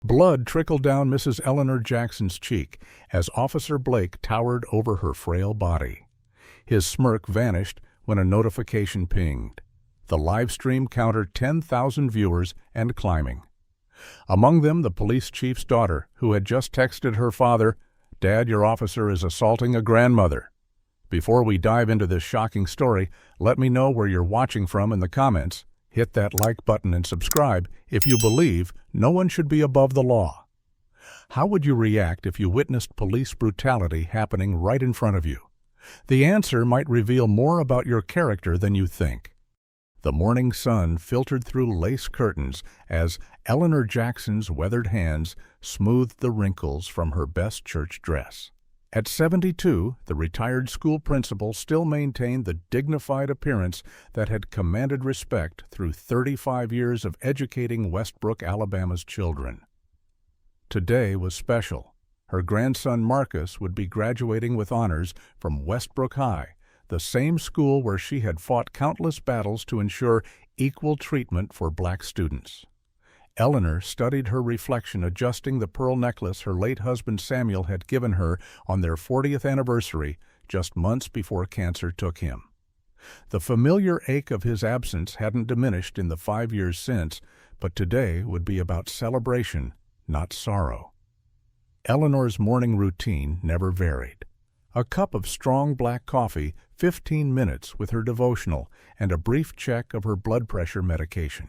Blood trickled down Mrs. Eleanor Jackson's cheek as Officer Blake towered over her frail body. His smirk vanished when a notification pinged. The live stream counted 10,000 viewers and climbing. Among them, the police chief's daughter, who had just texted her father, "Dad, your officer is assaulting a grandmother." Before we dive into this shocking story, let me know where you're watching from in the comments. Hit that like button and subscribe if you believe no one should be above the law. How would you react if you witnessed police brutality happening right in front of you? The answer might reveal more about your character than you think. The morning sun filtered through lace curtains as Eleanor Jackson's weathered hands smoothed the wrinkles from her best church dress. At 72, the retired school principal still maintained the dignified appearance that had commanded respect through 35 years of educating Westbrook, Alabama's children. Today was special. Her grandson Marcus would be graduating with honors from Westbrook High, the same school where she had fought countless battles to ensure equal treatment for black students. Eleanor studied her reflection adjusting the pearl necklace her late husband Samuel had given her on their 40th anniversary just months before cancer took him. The familiar ache of his absence hadn't diminished in the 5 years since, but today would be about celebration, not sorrow. Eleanor's morning routine never varied. A cup of strong black coffee, 15 minutes with her devotional, and a brief check of her blood pressure medication.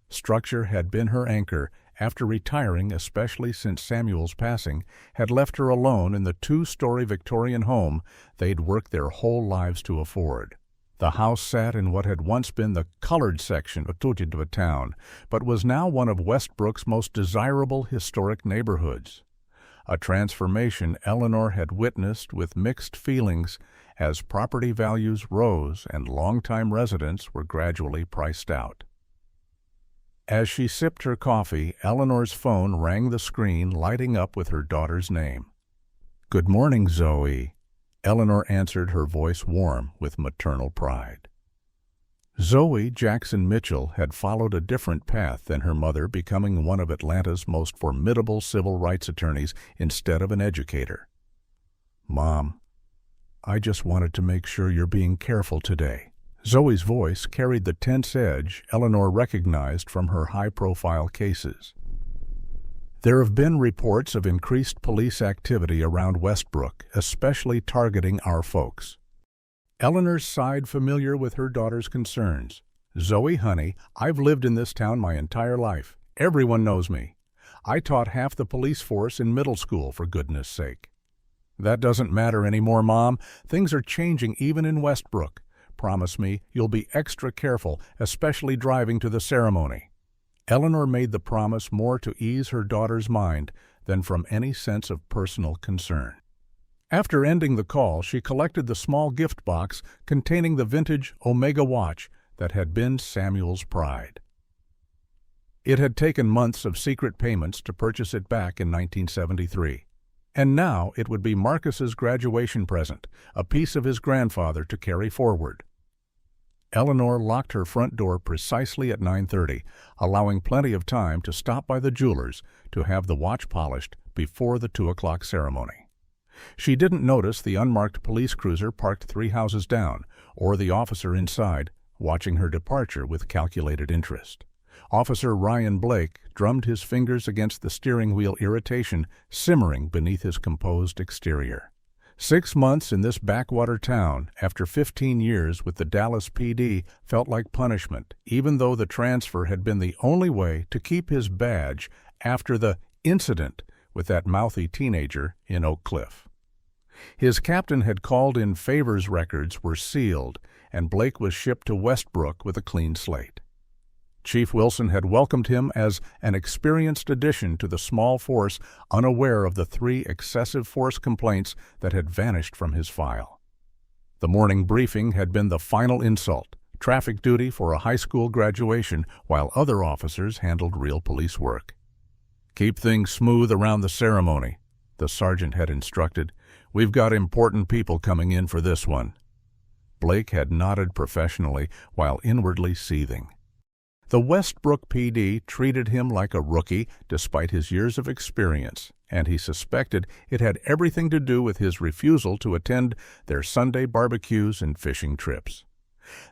Structure had been her anchor after retiring, especially since Samuel's passing had left her alone in the 2-story Victorian home they'd worked their whole lives to afford. The house sat in what had once been the colored section of a town, but was now one of Westbrook's most desirable historic neighborhoods. A transformation Eleanor had witnessed with mixed feelings as property values rose and longtime residents were gradually priced out. As she sipped her coffee, Eleanor's phone rang the screen, lighting up with her daughter's name. "Good morning, Zoe." Eleanor answered, her voice warm with maternal pride. Zoe Jackson Mitchell had followed a different path than her mother, becoming one of Atlanta's most formidable civil rights attorneys instead of an educator. "Mom, I just wanted to make sure you're being careful today." Zoe's voice carried the tense edge Eleanor recognized from her high-profile cases. There have been reports of increased police activity around Westbrook, especially targeting our folks. Eleanor sighed, familiar with her daughter's concerns. "Zoe, honey, I've lived in this town my entire life. Everyone knows me. I taught half the police force in middle school, for goodness sake." "That doesn't matter anymore, Mom. Things are changing even in Westbrook. Promise me you'll be extra careful, especially driving to the ceremony." Eleanor made the promise more to ease her daughter's mind than from any sense of personal concern. After ending the call, she collected the small gift box containing the vintage Omega watch that had been Samuel's pride. It had taken months of secret payments to purchase it back in 1973. And now it would be Marcus's graduation present, a piece of his grandfather to carry forward. Eleanor locked her front door precisely at 9:30, allowing plenty of time to stop by the jeweler's to have the watch polished before the 2 o'clock ceremony. She didn't notice the unmarked police cruiser parked 3 houses down, or the officer inside, watching her departure with calculated interest. Officer Ryan Blake drummed his fingers against the steering wheel, irritation simmering beneath his composed exterior. 6 months in this backwater town, after 15 years with the Dallas PD, felt like punishment, even though the transfer had been the only way to keep his badge after the incident with that mouthy teenager in Oak Cliff. His captain had called in favors records were sealed, and Blake was shipped to Westbrook with a clean slate. Chief Wilson had welcomed him as an experienced addition to the small force, unaware of the 3 excessive force complaints that had vanished from his file. The morning briefing had been the final insult, traffic duty for a high school graduation, while other officers handled real police work. "Keep things smooth around the ceremony," the sergeant had instructed. "We've got important people coming in for this one." Blake had nodded professionally while inwardly seething. The Westbrook PD treated him like a rookie despite his years of experience, and he suspected it had everything to do with his refusal to attend their Sunday barbecues and fishing trips.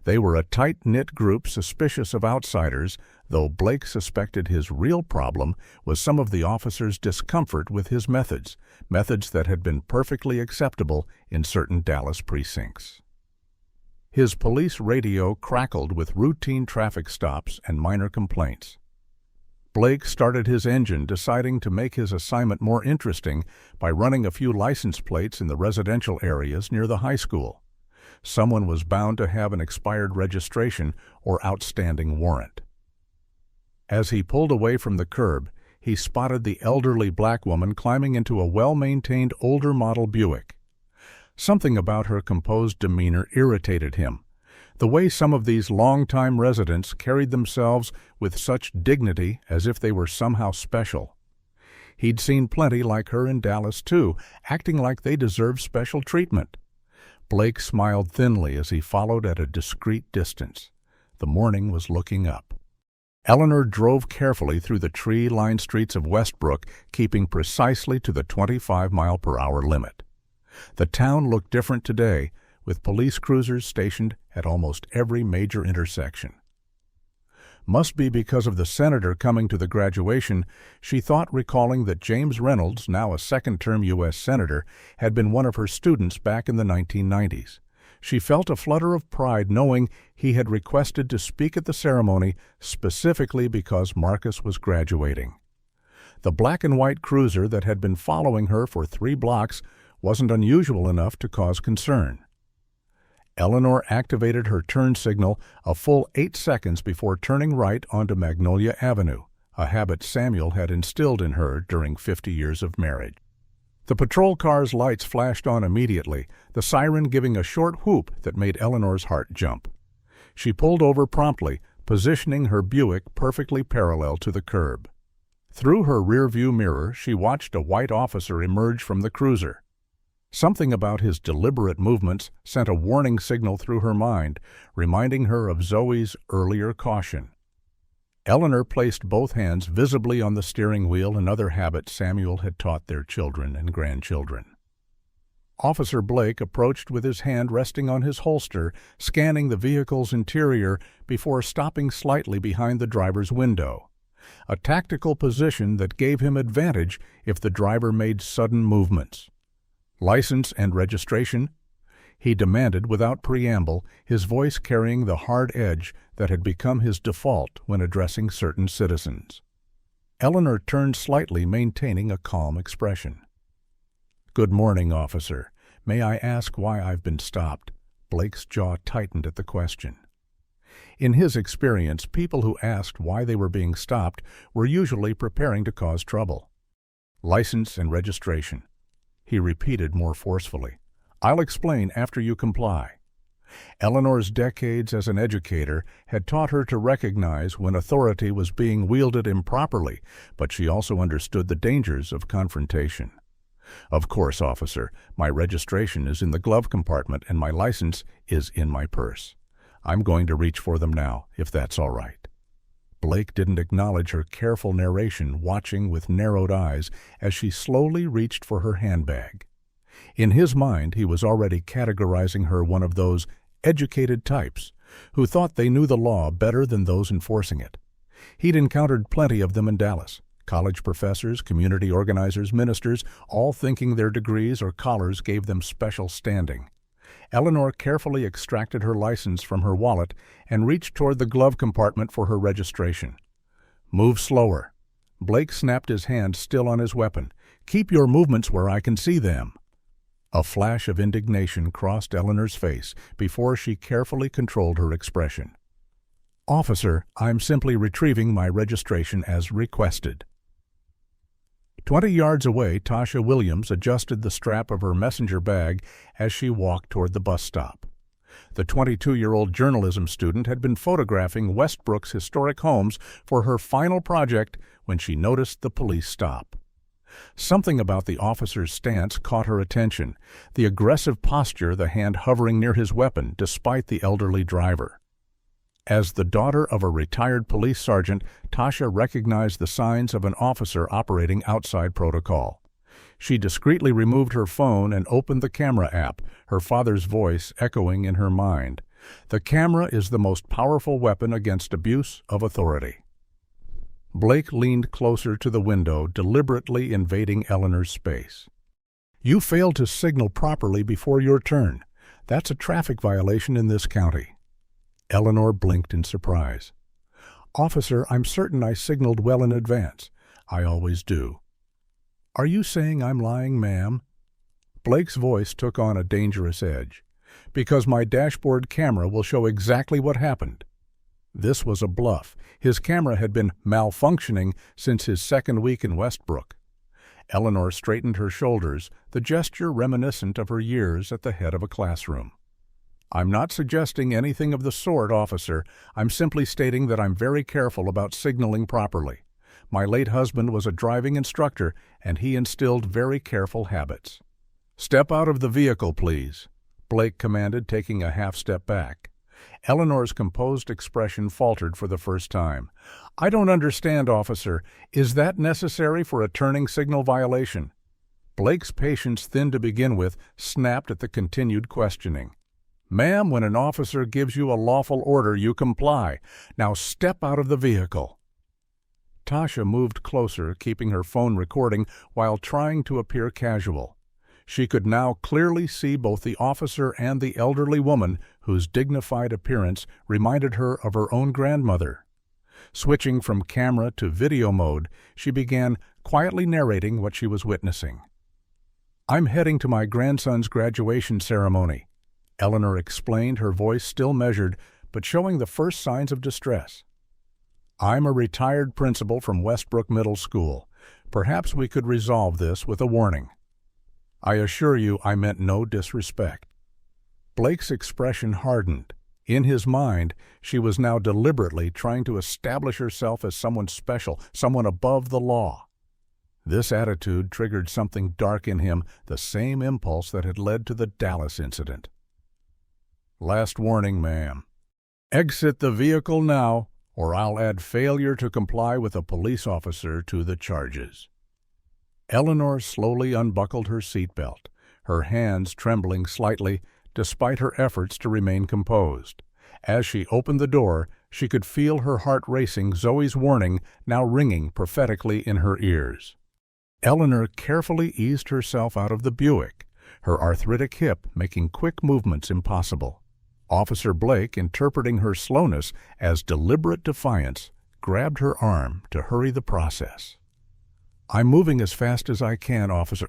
They were a tight-knit group suspicious of outsiders, though Blake suspected his real problem was some of the officers' discomfort with his methods that had been perfectly acceptable in certain Dallas precincts. His police radio crackled with routine traffic stops and minor complaints. Blake started his engine, deciding to make his assignment more interesting by running a few license plates in the residential areas near the high school. Someone was bound to have an expired registration or outstanding warrant. As he pulled away from the curb, he spotted the elderly black woman climbing into a well-maintained older model Buick. Something about her composed demeanor irritated him. The way some of these long-time residents carried themselves with such dignity as if they were somehow special. He'd seen plenty like her in Dallas, too, acting like they deserved special treatment. Blake smiled thinly as he followed at a discreet distance. The morning was looking up. Eleanor drove carefully through the tree-lined streets of Westbrook, keeping precisely to the 25-mile-per-hour limit. The town looked different today, with police cruisers stationed at almost every major intersection. Must be because of the senator coming to the graduation, she thought, recalling that James Reynolds, now a second-term U.S. senator, had been one of her students back in the 1990s. She felt a flutter of pride knowing he had requested to speak at the ceremony specifically because Marcus was graduating. The black-and-white cruiser that had been following her for 3 blocks wasn't unusual enough to cause concern. Eleanor activated her turn signal a full 8 seconds before turning right onto Magnolia Avenue, a habit Samuel had instilled in her during 50 years of marriage. The patrol car's lights flashed on immediately, the siren giving a short whoop that made Eleanor's heart jump. She pulled over promptly, positioning her Buick perfectly parallel to the curb. Through her rearview mirror, she watched a white officer emerge from the cruiser. Something about his deliberate movements sent a warning signal through her mind, reminding her of Zoe's earlier caution. Eleanor placed both hands visibly on the steering wheel, another habit Samuel had taught their children and grandchildren. Officer Blake approached with his hand resting on his holster, scanning the vehicle's interior before stopping slightly behind the driver's window, a tactical position that gave him advantage if the driver made sudden movements. "License and registration?" he demanded without preamble, his voice carrying the hard edge that had become his default when addressing certain citizens. Eleanor turned slightly, maintaining a calm expression. "Good morning, officer. May I ask why I've been stopped?" Blake's jaw tightened at the question. In his experience, people who asked why they were being stopped were usually preparing to cause trouble. "License and registration," he repeated more forcefully. "I'll explain after you comply." Eleanor's decades as an educator had taught her to recognize when authority was being wielded improperly, but she also understood the dangers of confrontation. "Of course, officer. My registration is in the glove compartment and my license is in my purse. I'm going to reach for them now, if that's all right." Blake didn't acknowledge her careful narration, watching with narrowed eyes as she slowly reached for her handbag. In his mind, he was already categorizing her one of those educated types who thought they knew the law better than those enforcing it. He'd encountered plenty of them in Dallas, college professors, community organizers, ministers, all thinking their degrees or collars gave them special standing. Eleanor carefully extracted her license from her wallet and reached toward the glove compartment for her registration. "Move slower." Blake snapped his hand still on his weapon. "Keep your movements where I can see them." A flash of indignation crossed Eleanor's face before she carefully controlled her expression. "Officer, I'm simply retrieving my registration as requested." 20 yards away, Tasha Williams adjusted the strap of her messenger bag as she walked toward the bus stop. The 22-year-old journalism student had been photographing Westbrook's historic homes for her final project when she noticed the police stop. Something about the officer's stance caught her attention, the aggressive posture, the hand hovering near his weapon despite the elderly driver. As the daughter of a retired police sergeant, Tasha recognized the signs of an officer operating outside protocol. She discreetly removed her phone and opened the camera app, her father's voice echoing in her mind. The camera is the most powerful weapon against abuse of authority. Blake leaned closer to the window, deliberately invading Eleanor's space. You failed to signal properly before your turn. That's a traffic violation in this county. Eleanor blinked in surprise. Officer, I'm certain I signaled well in advance. I always do. Are you saying I'm lying, ma'am? Blake's voice took on a dangerous edge. Because my dashboard camera will show exactly what happened. This was a bluff. His camera had been malfunctioning since his second week in Westbrook. Eleanor straightened her shoulders, the gesture reminiscent of her years at the head of a classroom. I'm not suggesting anything of the sort, officer. I'm simply stating that I'm very careful about signaling properly. My late husband was a driving instructor, and he instilled very careful habits. Step out of the vehicle, please, Blake commanded, taking a half step back. Eleanor's composed expression faltered for the first time. I don't understand, officer. Is that necessary for a turning signal violation? Blake's patience, thin to begin with, snapped at the continued questioning. Ma'am, when an officer gives you a lawful order, you comply. Now step out of the vehicle. Tasha moved closer, keeping her phone recording while trying to appear casual. She could now clearly see both the officer and the elderly woman whose dignified appearance reminded her of her own grandmother. Switching from camera to video mode, she began quietly narrating what she was witnessing. I'm heading to my grandson's graduation ceremony, Eleanor explained, her voice still measured, but showing the first signs of distress. I'm a retired principal from Westbrook Middle School. Perhaps we could resolve this with a warning. I assure you I meant no disrespect. Blake's expression hardened. In his mind, she was now deliberately trying to establish herself as someone special, someone above the law. This attitude triggered something dark in him, the same impulse that had led to the Dallas incident. Last warning, ma'am. Exit the vehicle now, or I'll add failure to comply with a police officer to the charges. Eleanor slowly unbuckled her seatbelt, her hands trembling slightly despite her efforts to remain composed. As she opened the door, she could feel her heart racing, Zoe's warning now ringing prophetically in her ears. Eleanor carefully eased herself out of the Buick, her arthritic hip making quick movements impossible. Officer Blake, interpreting her slowness as deliberate defiance, grabbed her arm to hurry the process. I'm moving as fast as I can, officer.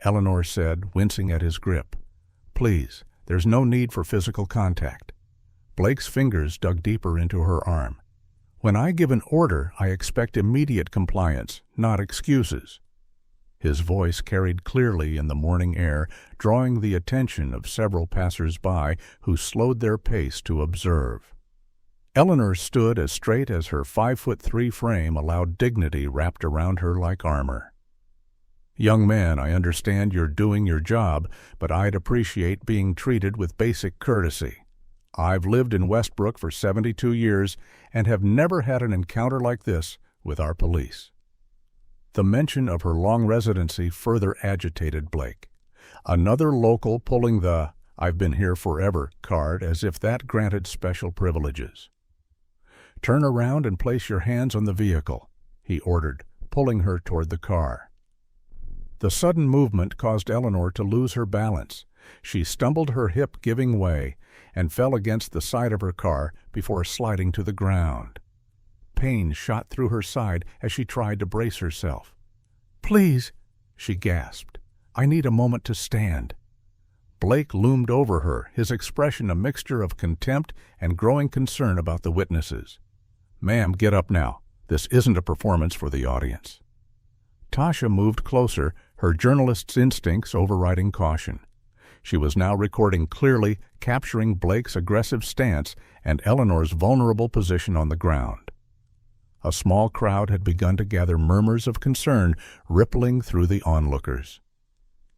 Eleanor said, wincing at his grip. Please, there's no need for physical contact. Blake's fingers dug deeper into her arm. When I give an order, I expect immediate compliance, not excuses. His voice carried clearly in the morning air, drawing the attention of several passers-by who slowed their pace to observe. Eleanor stood as straight as her 5'3" frame allowed dignity wrapped around her like armor. Young man, I understand you're doing your job, but I'd appreciate being treated with basic courtesy. I've lived in Westbrook for 72 years and have never had an encounter like this with our police. The mention of her long residency further agitated Blake. Another local pulling the "I've been here forever" card as if that granted special privileges. Turn around and place your hands on the vehicle, he ordered, pulling her toward the car. The sudden movement caused Eleanor to lose her balance. She stumbled, her hip giving way, and fell against the side of her car before sliding to the ground. Pain shot through her side as she tried to brace herself. Please, she gasped. I need a moment to stand. Blake loomed over her, his expression a mixture of contempt and growing concern about the witnesses. Ma'am, get up now. This isn't a performance for the audience. Tasha moved closer, her journalist's instincts overriding caution. She was now recording clearly, capturing Blake's aggressive stance and Eleanor's vulnerable position on the ground. A small crowd had begun to gather, murmurs of concern rippling through the onlookers.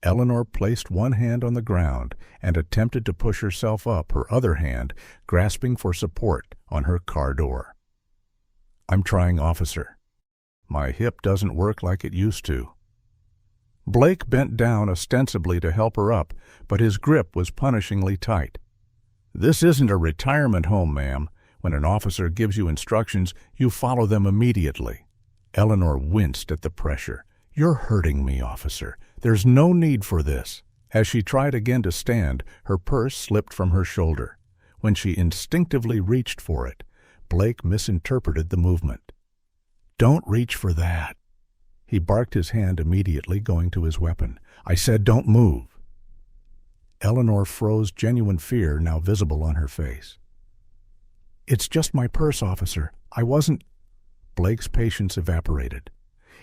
Eleanor placed one hand on the ground and attempted to push herself up, her other hand grasping for support on her car door. "I'm trying, officer. My hip doesn't work like it used to." Blake bent down ostensibly to help her up, but his grip was punishingly tight. "This isn't a retirement home, ma'am. When an officer gives you instructions, you follow them immediately." Eleanor winced at the pressure. "You're hurting me, officer. There's no need for this." As she tried again to stand, her purse slipped from her shoulder. When she instinctively reached for it, Blake misinterpreted the movement. "Don't reach for that." He barked his hand immediately, going to his weapon. "I said don't move." Eleanor froze, genuine fear now visible on her face. "It's just my purse, officer. I wasn't—" Blake's patience evaporated.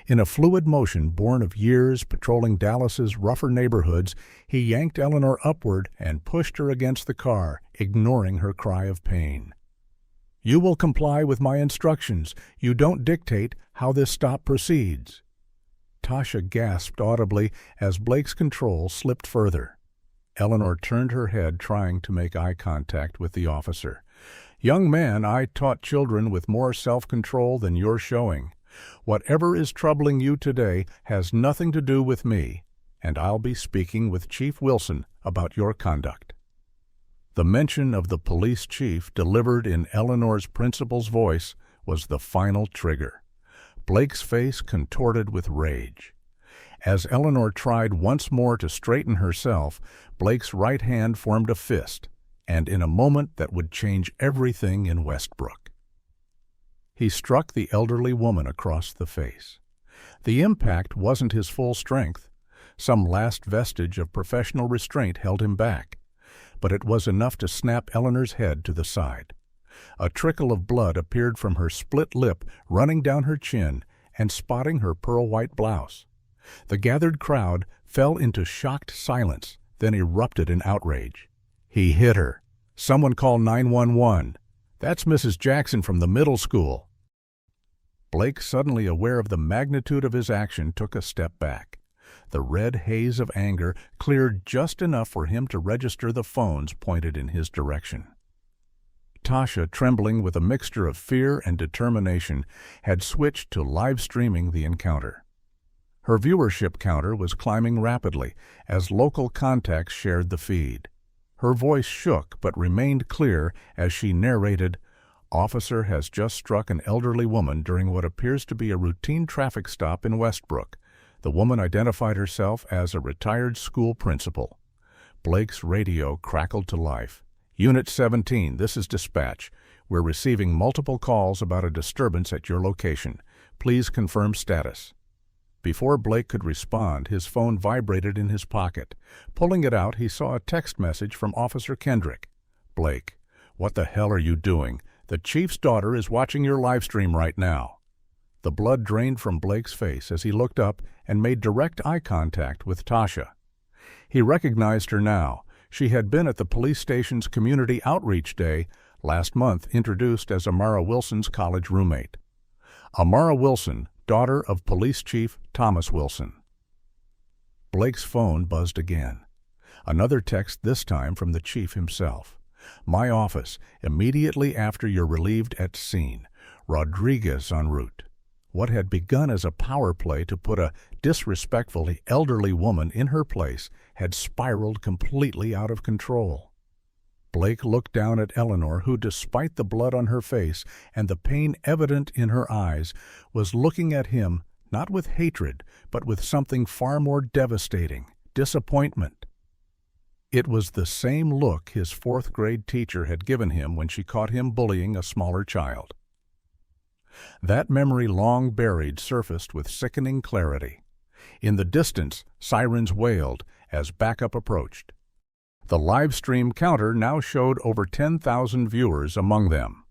In a fluid motion born of years patrolling Dallas's rougher neighborhoods, he yanked Eleanor upward and pushed her against the car, ignoring her cry of pain. "You will comply with my instructions. You don't dictate how this stop proceeds." Tasha gasped audibly as Blake's control slipped further. Eleanor turned her head, trying to make eye contact with the officer. "Young man, I taught children with more self-control than you're showing. Whatever is troubling you today has nothing to do with me, and I'll be speaking with Chief Wilson about your conduct." The mention of the police chief, delivered in Eleanor's principal's voice, was the final trigger. Blake's face contorted with rage. As Eleanor tried once more to straighten herself, Blake's right hand formed a fist, and in a moment that would change everything in Westbrook. He struck the elderly woman across the face. The impact wasn't his full strength. Some last vestige of professional restraint held him back, but it was enough to snap Eleanor's head to the side. A trickle of blood appeared from her split lip, running down her chin and spotting her pearl-white blouse. The gathered crowd fell into shocked silence, then erupted in outrage. "He hit her. Someone call 911. That's Mrs. Jackson from the middle school." Blake, suddenly aware of the magnitude of his action, took a step back. The red haze of anger cleared just enough for him to register the phones pointed in his direction. Tasha, trembling with a mixture of fear and determination, had switched to live streaming the encounter. Her viewership counter was climbing rapidly as local contacts shared the feed. Her voice shook but remained clear as she narrated, "Officer has just struck an elderly woman during what appears to be a routine traffic stop in Westbrook. The woman identified herself as a retired school principal." Blake's radio crackled to life. "Unit 17, this is dispatch. We're receiving multiple calls about a disturbance at your location. Please confirm status." Before Blake could respond, his phone vibrated in his pocket. Pulling it out, he saw a text message from Officer Kendrick. "Blake, what the hell are you doing? The chief's daughter is watching your live stream right now." The blood drained from Blake's face as he looked up and made direct eye contact with Tasha. He recognized her now. She had been at the police station's Community Outreach Day last month, introduced as Amara Wilson's college roommate. Amara Wilson, daughter of Police Chief Thomas Wilson. Blake's phone buzzed again. Another text, this time from the chief himself. "My office, immediately after you're relieved at scene. Rodriguez en route." What had begun as a power play to put a disrespectfully elderly woman in her place had spiraled completely out of control. Blake looked down at Eleanor, who, despite the blood on her face and the pain evident in her eyes, was looking at him not with hatred, but with something far more devastating, disappointment. It was the same look his fourth-grade teacher had given him when she caught him bullying a smaller child. That memory, long buried, surfaced with sickening clarity. In the distance, sirens wailed as backup approached. The live stream counter now showed over 10,000 viewers among them.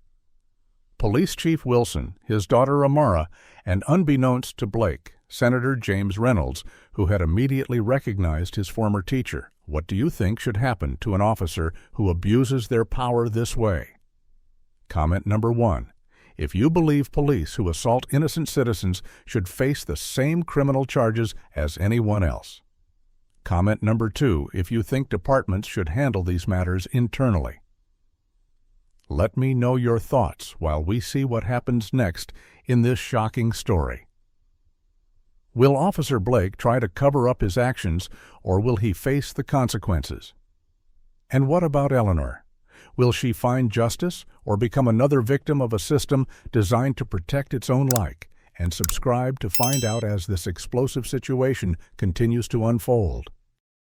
Police Chief Wilson, his daughter Amara, and unbeknownst to Blake, Senator James Reynolds, who had immediately recognized his former teacher. What do you think should happen to an officer who abuses their power this way? Comment number 1. If you believe police who assault innocent citizens should face the same criminal charges as anyone else. Comment number 2 if you think departments should handle these matters internally. Let me know your thoughts while we see what happens next in this shocking story. Will Officer Blake try to cover up his actions, or will he face the consequences? And what about Eleanor? Will she find justice or become another victim of a system designed to protect its own like? And subscribe to find out as this explosive situation continues to unfold.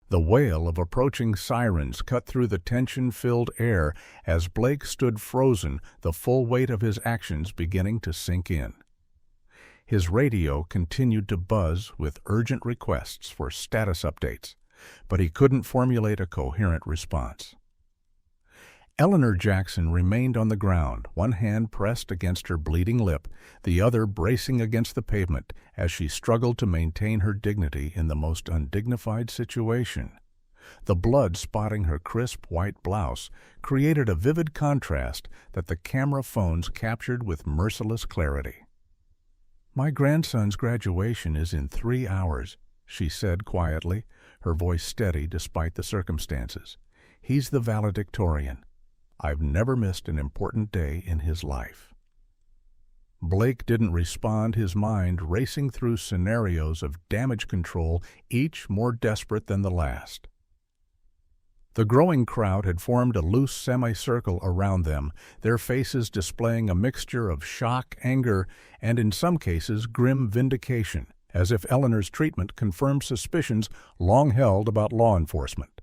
The wail of approaching sirens cut through the tension-filled air as Blake stood frozen, the full weight of his actions beginning to sink in. His radio continued to buzz with urgent requests for status updates, but he couldn't formulate a coherent response. Eleanor Jackson remained on the ground, one hand pressed against her bleeding lip, the other bracing against the pavement as she struggled to maintain her dignity in the most undignified situation. The blood spotting her crisp white blouse created a vivid contrast that the camera phones captured with merciless clarity. "My grandson's graduation is in 3 hours," she said quietly, her voice steady despite the circumstances. "He's the valedictorian. I've never missed an important day in his life." Blake didn't respond, his mind racing through scenarios of damage control, each more desperate than the last. The growing crowd had formed a loose semicircle around them, their faces displaying a mixture of shock, anger, and in some cases grim vindication, as if Eleanor's treatment confirmed suspicions long held about law enforcement.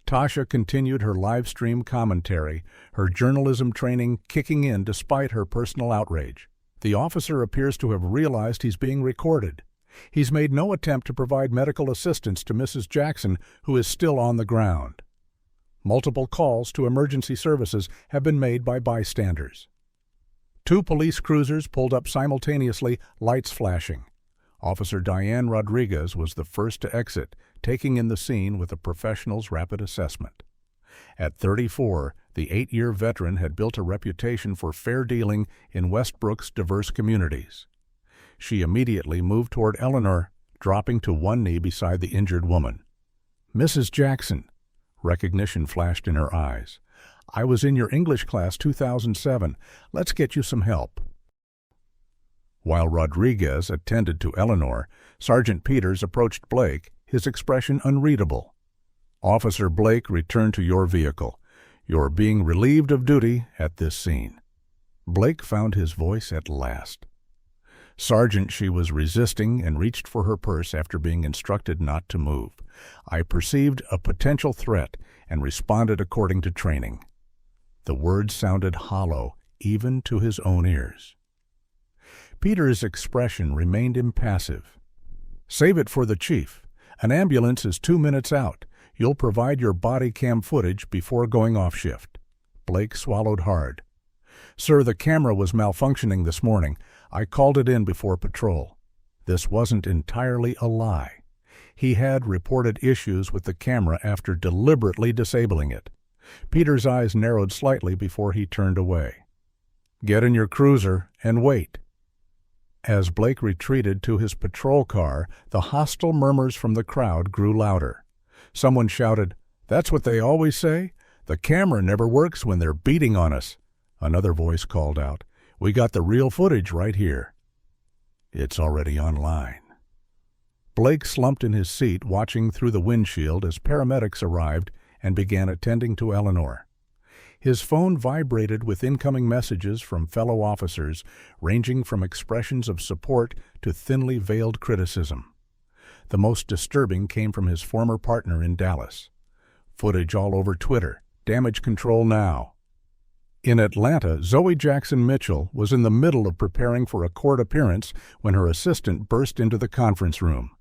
Tasha continued her live stream commentary, her journalism training kicking in despite her personal outrage. The officer appears to have realized he's being recorded. He's made no attempt to provide medical assistance to Mrs. Jackson, who is still on the ground. Multiple calls to emergency services have been made by bystanders. 2 police cruisers pulled up simultaneously, lights flashing. Officer Diane Rodriguez was the first to exit, taking in the scene with a professional's rapid assessment. At 34, the 8-year veteran had built a reputation for fair dealing in Westbrook's diverse communities. She immediately moved toward Eleanor, dropping to one knee beside the injured woman. "Mrs. Jackson," recognition flashed in her eyes. "I was in your English class 2007. Let's get you some help." While Rodriguez attended to Eleanor, Sergeant Peters approached Blake, his expression unreadable. "Officer Blake, return to your vehicle. You're being relieved of duty at this scene." Blake found his voice at last. "Sergeant," she was resisting and reached for her purse after being instructed not to move. "I perceived a potential threat and responded according to training." The words sounded hollow, even to his own ears. Peter's expression remained impassive. "Save it for the chief. An ambulance is 2 minutes out. You'll provide your body cam footage before going off shift." Blake swallowed hard. "Sir, the camera was malfunctioning this morning. I called it in before patrol." This wasn't entirely a lie. He had reported issues with the camera after deliberately disabling it. Peter's eyes narrowed slightly before he turned away. "Get in your cruiser and wait." As Blake retreated to his patrol car, the hostile murmurs from the crowd grew louder. Someone shouted, "That's what they always say? The camera never works when they're beating on us." Another voice called out, "We got the real footage right here." "It's already online." Blake slumped in his seat, watching through the windshield as paramedics arrived and began attending to Eleanor. His phone vibrated with incoming messages from fellow officers, ranging from expressions of support to thinly veiled criticism. The most disturbing came from his former partner in Dallas. Footage all over Twitter. "Damage control now." In Atlanta, Zoe Jackson Mitchell was in the middle of preparing for a court appearance when her assistant burst into the conference room.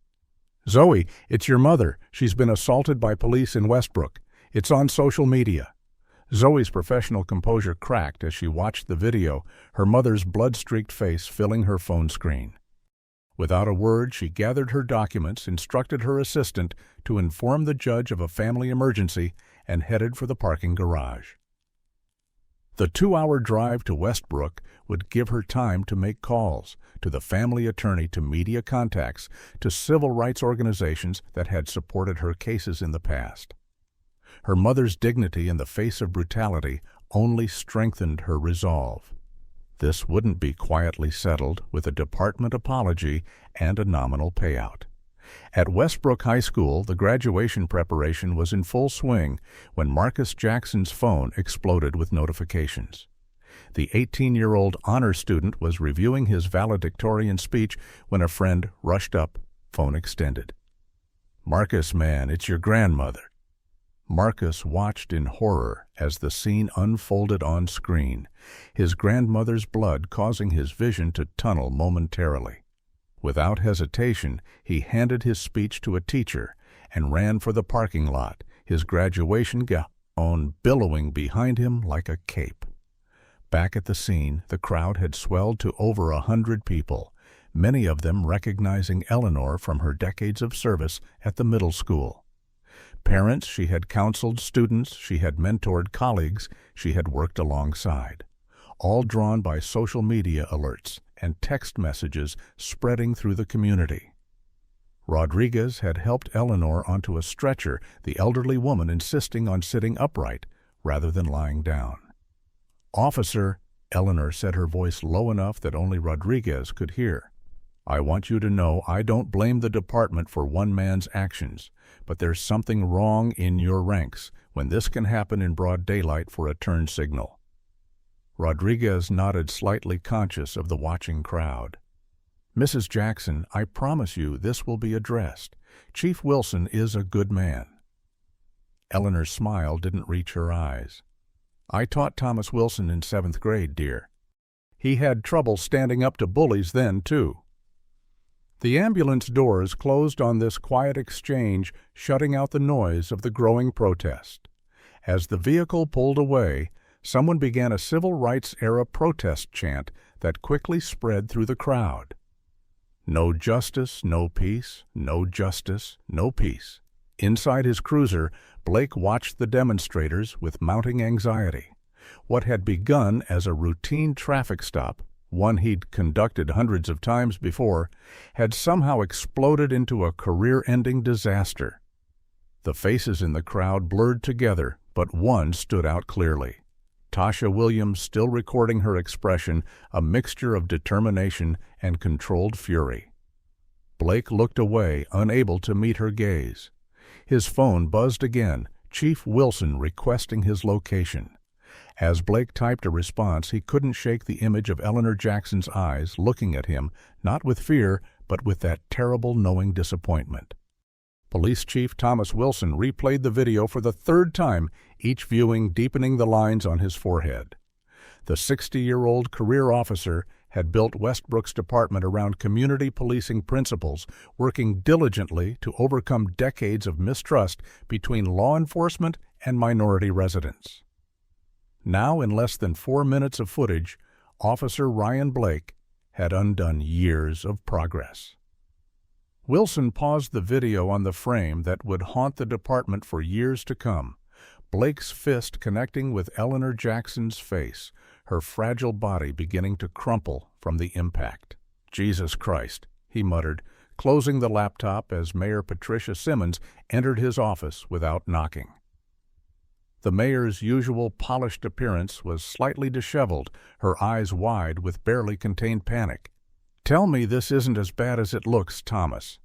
"Zoe, it's your mother. She's been assaulted by police in Westbrook. It's on social media." Zoe's professional composure cracked as she watched the video, her mother's blood-streaked face filling her phone screen. Without a word, she gathered her documents, instructed her assistant to inform the judge of a family emergency, and headed for the parking garage. The 2-hour drive to Westbrook would give her time to make calls to the family attorney, to media contacts, to civil rights organizations that had supported her cases in the past. Her mother's dignity in the face of brutality only strengthened her resolve. This wouldn't be quietly settled with a department apology and a nominal payout. At Westbrook High School, the graduation preparation was in full swing when Marcus Jackson's phone exploded with notifications. The 18-year-old honor student was reviewing his valedictorian speech when a friend rushed up, phone extended. "Marcus, man, it's your grandmother." Marcus watched in horror as the scene unfolded on screen, his grandmother's blood causing his vision to tunnel momentarily. Without hesitation, he handed his speech to a teacher and ran for the parking lot, his graduation gown billowing behind him like a cape. Back at the scene, the crowd had swelled to over 100 people, many of them recognizing Eleanor from her decades of service at the middle school. Parents she had counseled, students she had mentored, colleagues she had worked alongside, all drawn by social media alerts and text messages spreading through the community. Rodriguez had helped Eleanor onto a stretcher, the elderly woman insisting on sitting upright rather than lying down. "Officer," Eleanor said, her voice low enough that only Rodriguez could hear, "I want you to know I don't blame the department for one man's actions, but there's something wrong in your ranks when this can happen in broad daylight for a turn signal." Rodriguez nodded, slightly conscious of the watching crowd. "Mrs. Jackson, I promise you this will be addressed. Chief Wilson is a good man." Eleanor's smile didn't reach her eyes. "I taught Thomas Wilson in 7th grade, dear. He had trouble standing up to bullies then, too." The ambulance doors closed on this quiet exchange, shutting out the noise of the growing protest. As the vehicle pulled away, someone began a civil rights-era protest chant that quickly spread through the crowd. "No justice, no peace. No justice, no peace." Inside his cruiser, Blake watched the demonstrators with mounting anxiety. What had begun as a routine traffic stop, one he'd conducted hundreds of times before, had somehow exploded into a career-ending disaster. The faces in the crowd blurred together, but one stood out clearly. Tasha Williams, still recording her expression, a mixture of determination and controlled fury. Blake looked away, unable to meet her gaze. His phone buzzed again, Chief Wilson requesting his location. As Blake typed a response, he couldn't shake the image of Eleanor Jackson's eyes looking at him, not with fear, but with that terrible knowing disappointment. Police Chief Thomas Wilson replayed the video for the 3rd time, each viewing deepening the lines on his forehead. The 60-year-old career officer had built Westbrook's department around community policing principles, working diligently to overcome decades of mistrust between law enforcement and minority residents. Now, in less than 4 minutes of footage, Officer Ryan Blake had undone years of progress. Wilson paused the video on the frame that would haunt the department for years to come, Blake's fist connecting with Eleanor Jackson's face, her fragile body beginning to crumple from the impact. "Jesus Christ," he muttered, closing the laptop as Mayor Patricia Simmons entered his office without knocking. The mayor's usual polished appearance was slightly disheveled, her eyes wide with barely contained panic. "Tell me this isn't as bad as it looks, Thomas."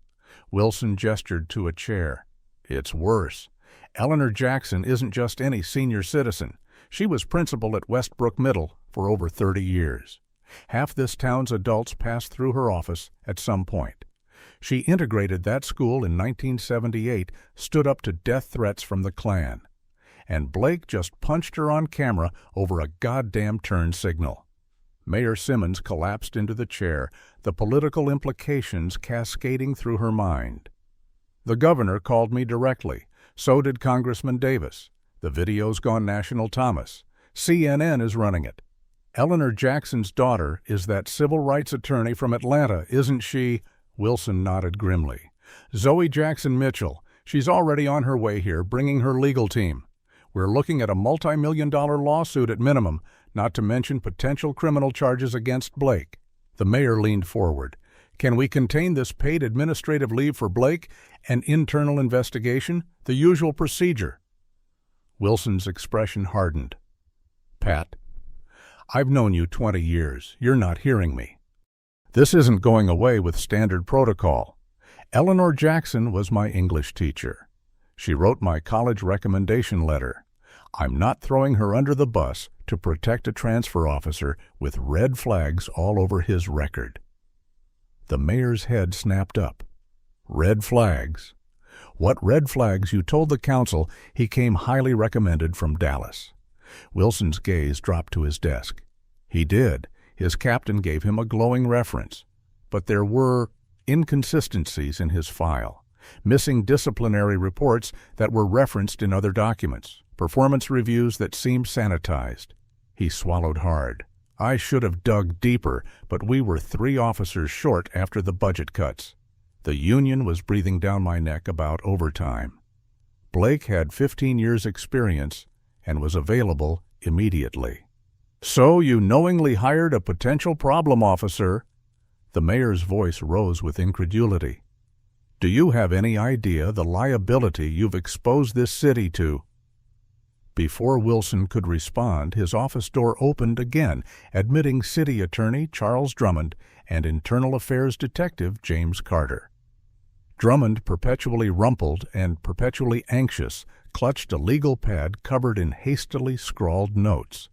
Wilson gestured to a chair. "It's worse. Eleanor Jackson isn't just any senior citizen. She was principal at Westbrook Middle for over 30 years. Half this town's adults passed through her office at some point. She integrated that school in 1978, stood up to death threats from the Klan. And Blake just punched her on camera over a goddamn turn signal." Mayor Simmons collapsed into the chair, the political implications cascading through her mind. "The governor called me directly. So did Congressman Davis. The video's gone national, Thomas. CNN is running it. Eleanor Jackson's daughter is that civil rights attorney from Atlanta, isn't she?" Wilson nodded grimly. "Zoe Jackson Mitchell. She's already on her way here, bringing her legal team. We're looking at a multi-million-dollar lawsuit at minimum, not to mention potential criminal charges against Blake. The mayor leaned forward. Can we contain this paid administrative leave for Blake? An internal investigation? The usual procedure. Wilson's expression hardened. Pat, I've known you 20 years. You're not hearing me. This isn't going away with standard protocol. Eleanor Jackson was my English teacher. She wrote my college recommendation letter. I'm not throwing her under the bus to protect a transfer officer with red flags all over his record. The mayor's head snapped up. Red flags? What red flags? You told the council he came highly recommended from Dallas. Wilson's gaze dropped to his desk. He did. His captain gave him a glowing reference. But there were inconsistencies in his file, missing disciplinary reports that were referenced in other documents, performance reviews that seemed sanitized. He swallowed hard. I should have dug deeper, but we were 3 officers short after the budget cuts. The union was breathing down my neck about overtime. Blake had 15 years' experience and was available immediately. So you knowingly hired a potential problem officer? The mayor's voice rose with incredulity. Do you have any idea the liability you've exposed this city to? Before Wilson could respond, his office door opened again, admitting City Attorney Charles Drummond and Internal Affairs Detective James Carter. Drummond, perpetually rumpled and perpetually anxious, clutched a legal pad covered in hastily scrawled notes.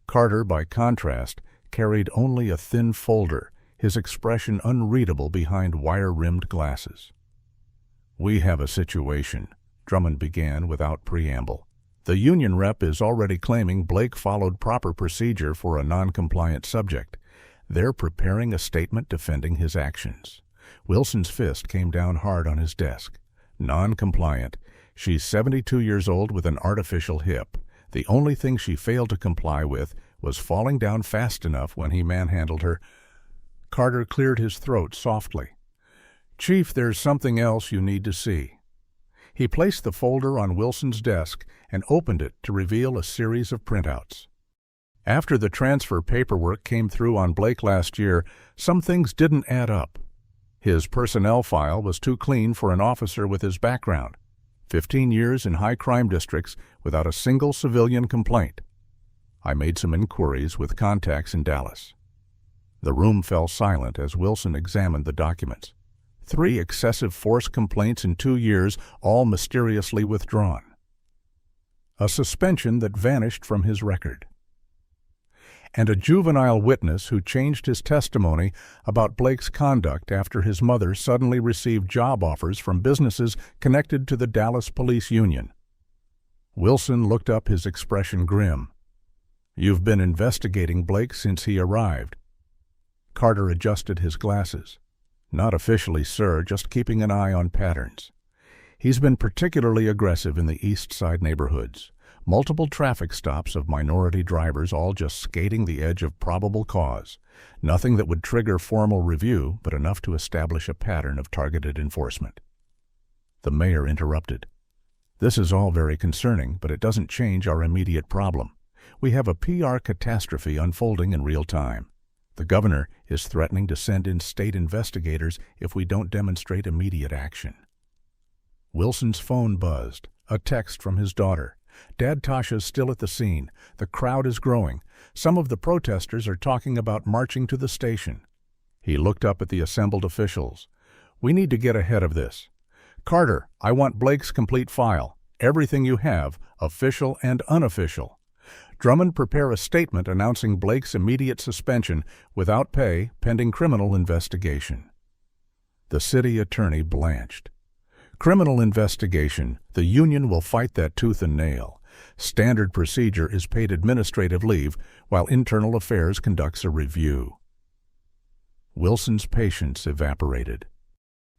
Carter, by contrast, carried only a thin folder, his expression unreadable behind wire-rimmed glasses. We have a situation, Drummond began without preamble. The union rep is already claiming Blake followed proper procedure for a non-compliant subject. They're preparing a statement defending his actions. Wilson's fist came down hard on his desk. Non-compliant. She's 72 years old with an artificial hip. The only thing she failed to comply with was falling down fast enough when he manhandled her. Carter cleared his throat softly. Chief, there's something else you need to see. He placed the folder on Wilson's desk and opened it to reveal a series of printouts. After the transfer paperwork came through on Blake last year, some things didn't add up. His personnel file was too clean for an officer with his background. 15 years in high-crime districts without a single civilian complaint. I made some inquiries with contacts in Dallas. The room fell silent as Wilson examined the documents. 3 excessive force complaints in 2 years, all mysteriously withdrawn. A suspension that vanished from his record. And a juvenile witness who changed his testimony about Blake's conduct after his mother suddenly received job offers from businesses connected to the Dallas Police Union. Wilson looked up, his expression grim. You've been investigating Blake since he arrived. Carter adjusted his glasses. Not officially, sir, just keeping an eye on patterns. He's been particularly aggressive in the East Side neighborhoods. Multiple traffic stops of minority drivers, all just skating the edge of probable cause. Nothing that would trigger formal review, but enough to establish a pattern of targeted enforcement. The mayor interrupted. This is all very concerning, but it doesn't change our immediate problem. We have a PR catastrophe unfolding in real time. The governor is threatening to send in state investigators if we don't demonstrate immediate action. Wilson's phone buzzed. A text from his daughter. Dad, Tasha's still at the scene. The crowd is growing. Some of the protesters are talking about marching to the station. He looked up at the assembled officials. We need to get ahead of this. Carter, I want Blake's complete file. Everything you have, official and unofficial. Drummond, prepare a statement announcing Blake's immediate suspension without pay pending criminal investigation. The city attorney blanched. Criminal investigation. The union will fight that tooth and nail. Standard procedure is paid administrative leave while Internal Affairs conducts a review. Wilson's patience evaporated.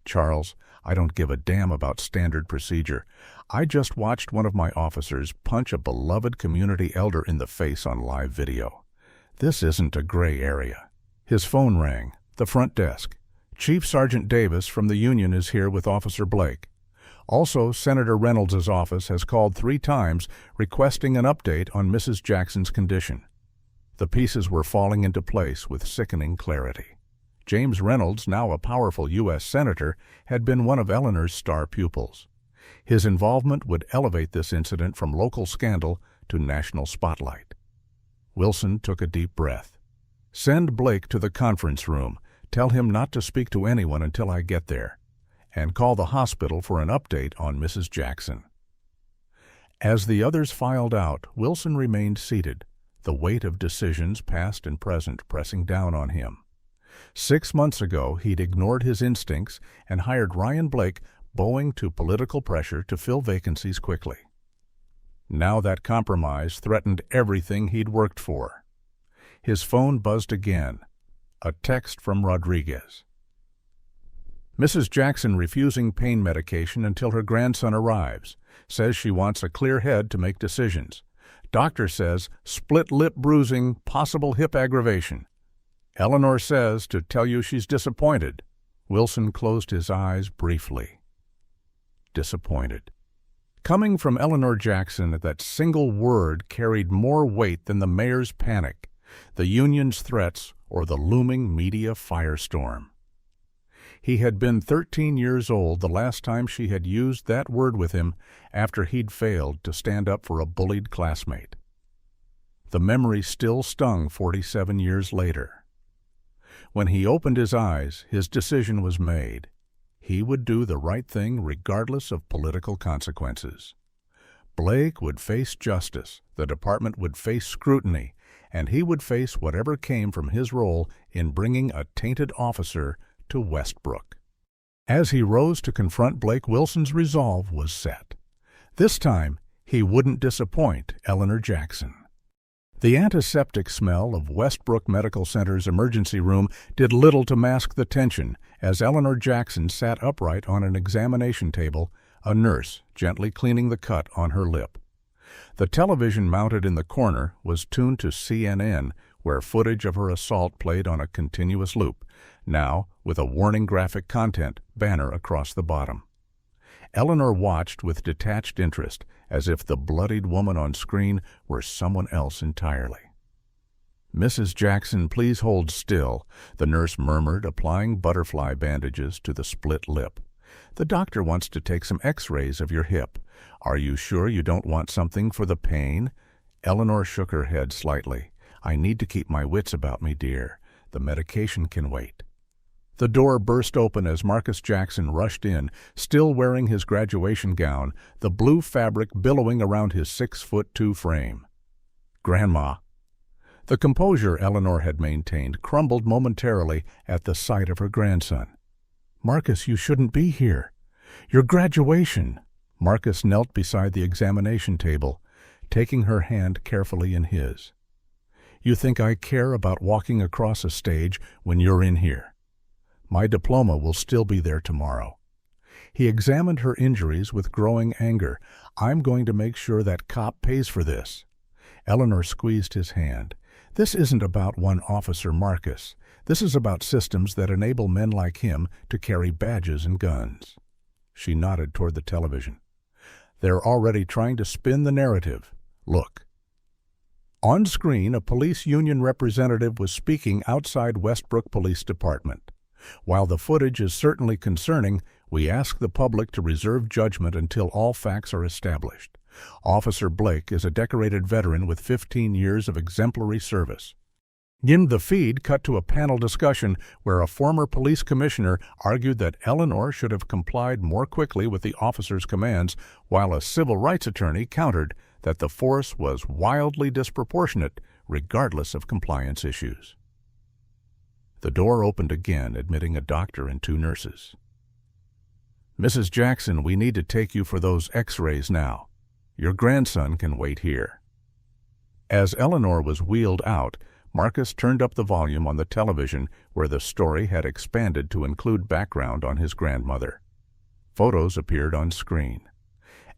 Charles, I don't give a damn about standard procedure. I just watched one of my officers punch a beloved community elder in the face on live video. This isn't a gray area. His phone rang. The front desk. Chief Sergeant Davis from the union is here with Officer Blake. Also, Senator Reynolds' office has called 3 times requesting an update on Mrs. Jackson's condition. The pieces were falling into place with sickening clarity. James Reynolds, now a powerful U.S. Senator, had been one of Eleanor's star pupils. His involvement would elevate this incident from local scandal to national spotlight. Wilson took a deep breath. "Send Blake to the conference room. Tell him not to speak to anyone until I get there. And call the hospital for an update on Mrs. Jackson." As the others filed out, Wilson remained seated, the weight of decisions past and present pressing down on him. 6 months ago, he'd ignored his instincts and hired Ryan Blake, bowing to political pressure to fill vacancies quickly. Now that compromise threatened everything he'd worked for. His phone buzzed again. A text from Rodriguez. "Mrs. Jackson refusing pain medication until her grandson arrives. Says she wants a clear head to make decisions. Doctor says split lip bruising, possible hip aggravation. Eleanor says to tell you she's disappointed." Wilson closed his eyes briefly. Disappointed. Coming from Eleanor Jackson, that single word carried more weight than the mayor's panic, the union's threats, or the looming media firestorm. He had been 13 years old the last time she had used that word with him after he'd failed to stand up for a bullied classmate. The memory still stung 47 years later. When he opened his eyes, his decision was made. He would do the right thing regardless of political consequences. Blake would face justice, the department would face scrutiny, and he would face whatever came from his role in bringing a tainted officer to Westbrook. As he rose to confront Blake, Wilson's resolve was set. This time, he wouldn't disappoint Eleanor Jackson. The antiseptic smell of Westbrook Medical Center's emergency room did little to mask the tension as Eleanor Jackson sat upright on an examination table, a nurse gently cleaning the cut on her lip. The television mounted in the corner was tuned to CNN, where footage of her assault played on a continuous loop, now with a warning graphic content banner across the bottom. Eleanor watched with detached interest, as if the bloodied woman on screen were someone else entirely. "Mrs. Jackson, please hold still," the nurse murmured, applying butterfly bandages to the split lip. "The doctor wants to take some x-rays of your hip. Are you sure you don't want something for the pain?" Eleanor shook her head slightly. "I need to keep my wits about me, dear. The medication can wait." The door burst open as Marcus Jackson rushed in, still wearing his graduation gown, the blue fabric billowing around his 6'2" frame. "Grandma." The composure Eleanor had maintained crumbled momentarily at the sight of her grandson. "Marcus, you shouldn't be here. Your graduation." Marcus knelt beside the examination table, taking her hand carefully in his. "You think I care about walking across a stage when you're in here? My diploma will still be there tomorrow." He examined her injuries with growing anger. "I'm going to make sure that cop pays for this." Eleanor squeezed his hand. "This isn't about one officer, Marcus. This is about systems that enable men like him to carry badges and guns." She nodded toward the television. "They're already trying to spin the narrative. Look." On screen, a police union representative was speaking outside Westbrook Police Department. "While the footage is certainly concerning, we ask the public to reserve judgment until all facts are established. Officer Blake is a decorated veteran with 15 years of exemplary service." In the feed cut to a panel discussion where a former police commissioner argued that Eleanor should have complied more quickly with the officer's commands, while a civil rights attorney countered that the force was wildly disproportionate regardless of compliance issues. The door opened again, admitting a doctor and 2 nurses. "Mrs. Jackson, we need to take you for those x-rays now. Your grandson can wait here." As Eleanor was wheeled out, Marcus turned up the volume on the television where the story had expanded to include background on his grandmother. Photos appeared on screen.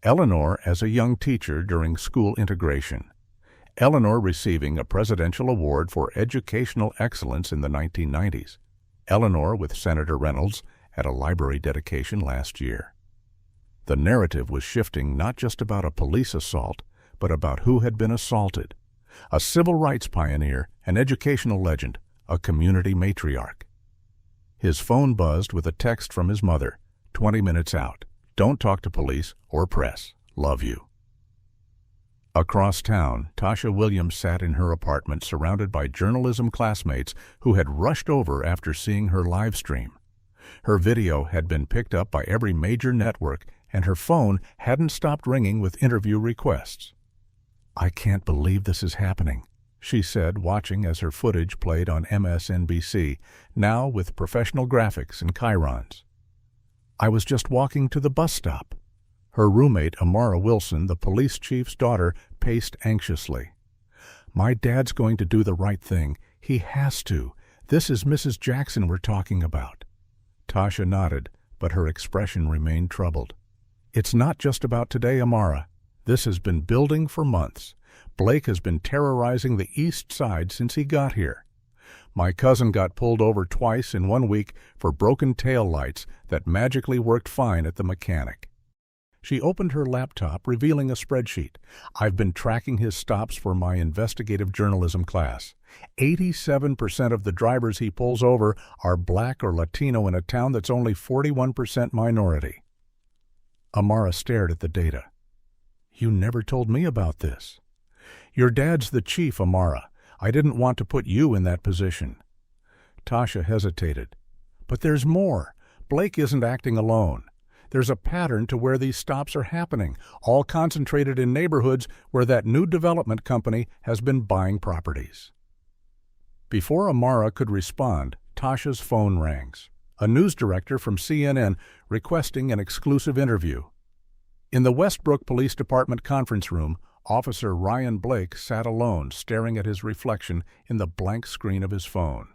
Eleanor as a young teacher during school integration. Eleanor receiving a presidential award for educational excellence in the 1990s. Eleanor with Senator Reynolds at a library dedication last year. The narrative was shifting not just about a police assault, but about who had been assaulted. A civil rights pioneer, an educational legend, a community matriarch. His phone buzzed with a text from his mother, 20 minutes out. Don't talk to police or press. Love you. Across town, Tasha Williams sat in her apartment surrounded by journalism classmates who had rushed over after seeing her live stream. Her video had been picked up by every major network, and her phone hadn't stopped ringing with interview requests. "I can't believe this is happening," she said, watching as her footage played on MSNBC, now with professional graphics and chyrons. "I was just walking to the bus stop." Her roommate, Amara Wilson, the police chief's daughter, paced anxiously. "My dad's going to do the right thing. He has to. This is Mrs. Jackson we're talking about." Tasha nodded, but her expression remained troubled. "It's not just about today, Amara. This has been building for months. Blake has been terrorizing the East Side since he got here. My cousin got pulled over twice in 1 week for broken tail lights that magically worked fine at the mechanic." She opened her laptop, revealing a spreadsheet. "I've been tracking his stops for my investigative journalism class. 87% of the drivers he pulls over are black or Latino in a town that's only 41% minority." Amara stared at the data. "You never told me about this." "Your dad's the chief, Amara. I didn't want to put you in that position." Tasha hesitated. "But there's more. Blake isn't acting alone. There's a pattern to where these stops are happening, all concentrated in neighborhoods where that new development company has been buying properties." Before Amara could respond, Tasha's phone rings. A news director from CNN requesting an exclusive interview. In the Westbrook Police Department conference room, Officer Ryan Blake sat alone, staring at his reflection in the blank screen of his phone.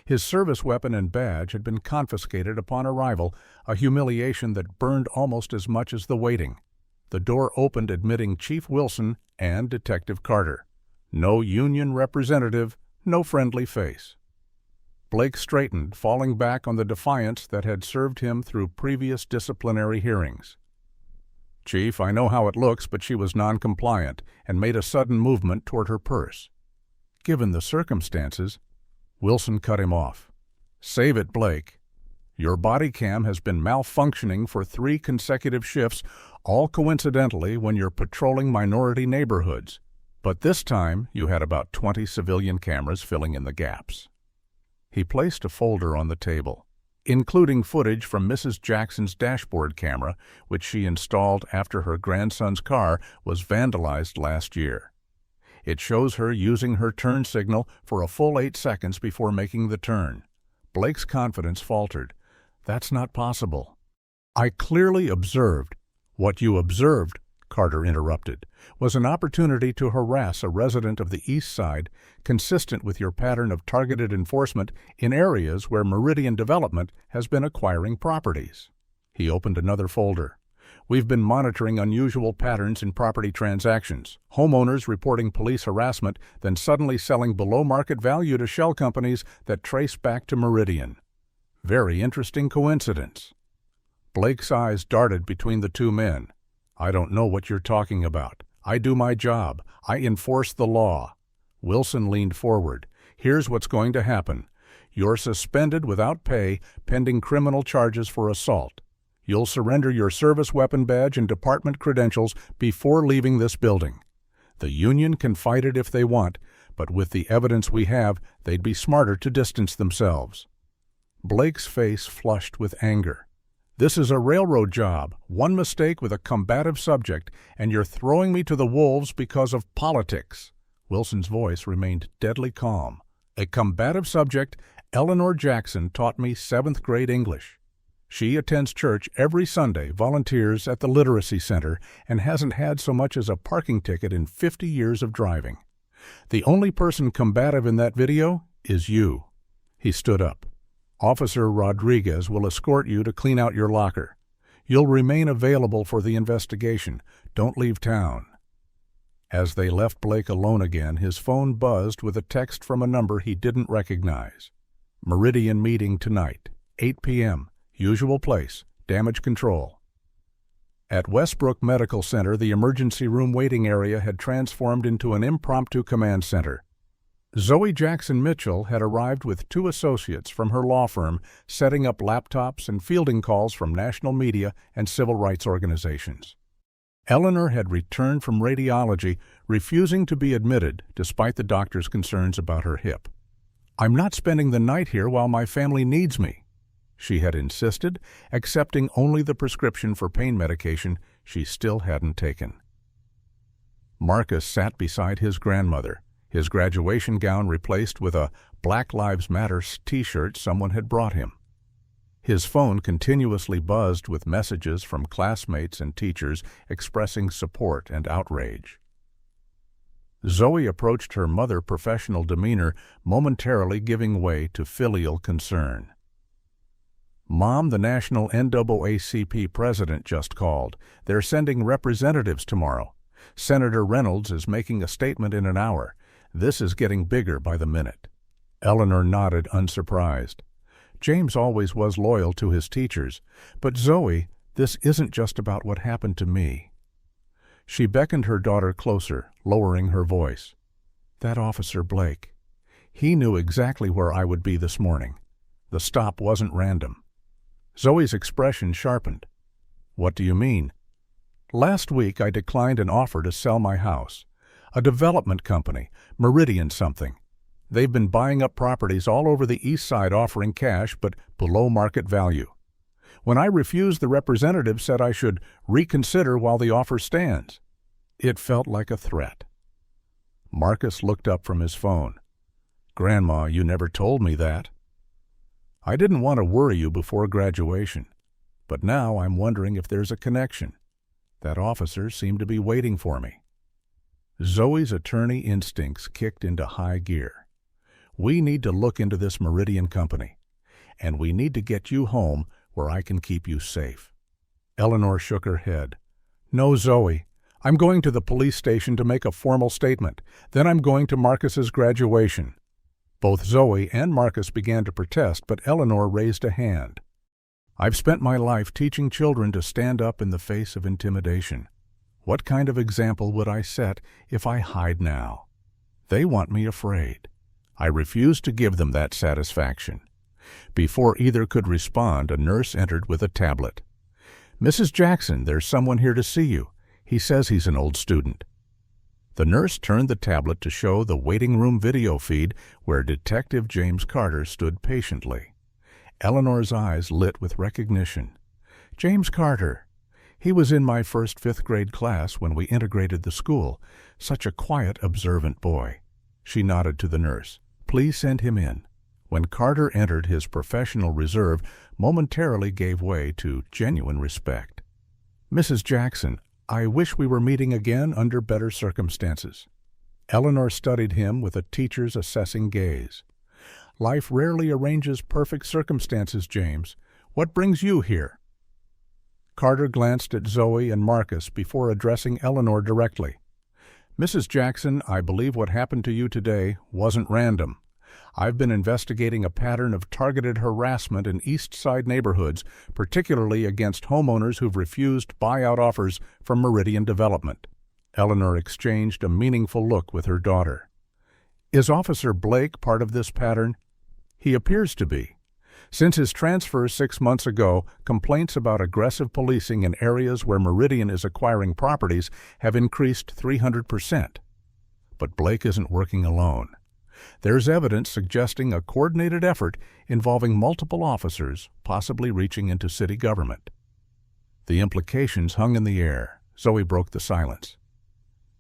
His service weapon and badge had been confiscated upon arrival, a humiliation that burned almost as much as the waiting. The door opened, admitting Chief Wilson and Detective Carter. No union representative, no friendly face. Blake straightened, falling back on the defiance that had served him through previous disciplinary hearings. "Chief, I know how it looks, but she was non-compliant and made a sudden movement toward her purse." Given the circumstances, Wilson cut him off. "Save it, Blake. Your body cam has been malfunctioning for 3 consecutive shifts, all coincidentally when you're patrolling minority neighborhoods. But this time you had about 20 civilian cameras filling in the gaps." He placed a folder on the table, including footage from Mrs. Jackson's dashboard camera, which she installed after her grandson's car was vandalized last year. It shows her using her turn signal for a full 8 seconds before making the turn. Blake's confidence faltered. "That's not possible." "I clearly observed." "What you observed," Carter interrupted, "was an opportunity to harass a resident of the East Side, consistent with your pattern of targeted enforcement in areas where Meridian Development has been acquiring properties." He opened another folder. "We've been monitoring unusual patterns in property transactions. Homeowners reporting police harassment, then suddenly selling below market value to shell companies that trace back to Meridian. Very interesting coincidence." Blake's eyes darted between the two men. "I don't know what you're talking about. I do my job. I enforce the law." Wilson leaned forward. "Here's what's going to happen. You're suspended without pay, pending criminal charges for assault. You'll surrender your service weapon badge and department credentials before leaving this building. The union can fight it if they want, but with the evidence we have, they'd be smarter to distance themselves." Blake's face flushed with anger. "This is a railroad job, one mistake with a combative subject, and you're throwing me to the wolves because of politics." Wilson's voice remained deadly calm. "A combative subject, Eleanor Jackson taught me 7th grade English. She attends church every Sunday, volunteers at the Literacy Center, and hasn't had so much as a parking ticket in 50 years of driving. The only person combative in that video is you." He stood up. "Officer Rodriguez will escort you to clean out your locker. You'll remain available for the investigation. Don't leave town." As they left Blake alone again, his phone buzzed with a text from a number he didn't recognize. "Meridian meeting tonight, 8 p.m., usual place, damage control." At Westbrook Medical Center, the emergency room waiting area had transformed into an impromptu command center. Zoe Jackson Mitchell had arrived with 2 associates from her law firm, setting up laptops and fielding calls from national media and civil rights organizations. Eleanor had returned from radiology, refusing to be admitted despite the doctor's concerns about her hip. "I'm not spending the night here while my family needs me," she had insisted, accepting only the prescription for pain medication she still hadn't taken. Marcus sat beside his grandmother, his graduation gown replaced with a Black Lives Matter t-shirt someone had brought him. His phone continuously buzzed with messages from classmates and teachers expressing support and outrage. Zoe approached her mother professional demeanor, momentarily giving way to filial concern. "Mom, the national NAACP president just called. They're sending representatives tomorrow. Senator Reynolds is making a statement in an hour. This is getting bigger by the minute." Eleanor nodded, unsurprised. James always was loyal to his teachers, but Zoe, this isn't just about what happened to me. She beckoned her daughter closer, lowering her voice. "That Officer Blake. He knew exactly where I would be this morning. The stop wasn't random." Zoe's expression sharpened. "What do you mean?" "Last week I declined an offer to sell my house. A development company, Meridian something. They've been buying up properties all over the east side offering cash but below market value. When I refused, the representative said I should reconsider while the offer stands." It felt like a threat. Marcus looked up from his phone. "Grandma, you never told me that." "I didn't want to worry you before graduation, but now I'm wondering if there's a connection. That officer seemed to be waiting for me." Zoe's attorney instincts kicked into high gear. "We need to look into this Meridian company, and we need to get you home where I can keep you safe." Eleanor shook her head. "No, Zoe. I'm going to the police station to make a formal statement. Then I'm going to Marcus's graduation." Both Zoe and Marcus began to protest, but Eleanor raised a hand. "I've spent my life teaching children to stand up in the face of intimidation. What kind of example would I set if I hide now? They want me afraid. I refuse to give them that satisfaction." Before either could respond, a nurse entered with a tablet. "Mrs. Jackson, there's someone here to see you. He says he's an old student." The nurse turned the tablet to show the waiting room video feed where Detective James Carter stood patiently. Eleanor's eyes lit with recognition. "James Carter. He was in my first 5th grade class when we integrated the school. Such a quiet, observant boy." She nodded to the nurse. "Please send him in." When Carter entered, his professional reserve momentarily gave way to genuine respect. "Mrs. Jackson, I wish we were meeting again under better circumstances." Eleanor studied him with a teacher's assessing gaze. "Life rarely arranges perfect circumstances, James. What brings you here?" Carter glanced at Zoe and Marcus before addressing Eleanor directly. "Mrs. Jackson, I believe what happened to you today wasn't random. I've been investigating a pattern of targeted harassment in East Side neighborhoods, particularly against homeowners who've refused buyout offers from Meridian Development." Eleanor exchanged a meaningful look with her daughter. "Is Officer Blake part of this pattern?" "He appears to be. Since his transfer 6 months ago, complaints about aggressive policing in areas where Meridian is acquiring properties have increased 300%. But Blake isn't working alone. There's evidence suggesting a coordinated effort involving multiple officers, possibly reaching into city government." The implications hung in the air. Zoe broke the silence.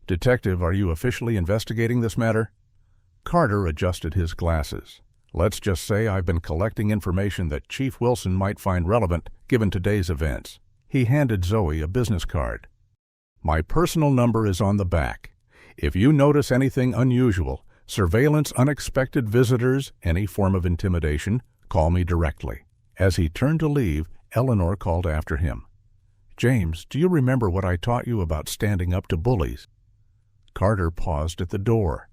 "Detective, are you officially investigating this matter?" Carter adjusted his glasses. "Let's just say I've been collecting information that Chief Wilson might find relevant given today's events." He handed Zoe a business card. "My personal number is on the back. If you notice anything unusual, surveillance, unexpected visitors, any form of intimidation, call me directly." As he turned to leave, Eleanor called after him. "James, do you remember what I taught you about standing up to bullies?" Carter paused at the door,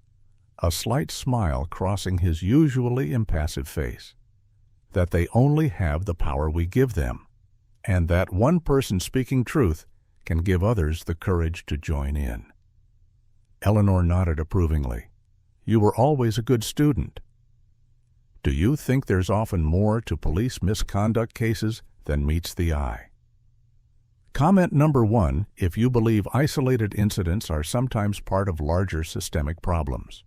a slight smile crossing his usually impassive face. "That they only have the power we give them, and that one person speaking truth can give others the courage to join in. Eleanor nodded approvingly. You were always a good student. Do you think there's often more to police misconduct cases than meets the eye? Comment number 1 if you believe isolated incidents are sometimes part of larger systemic problems.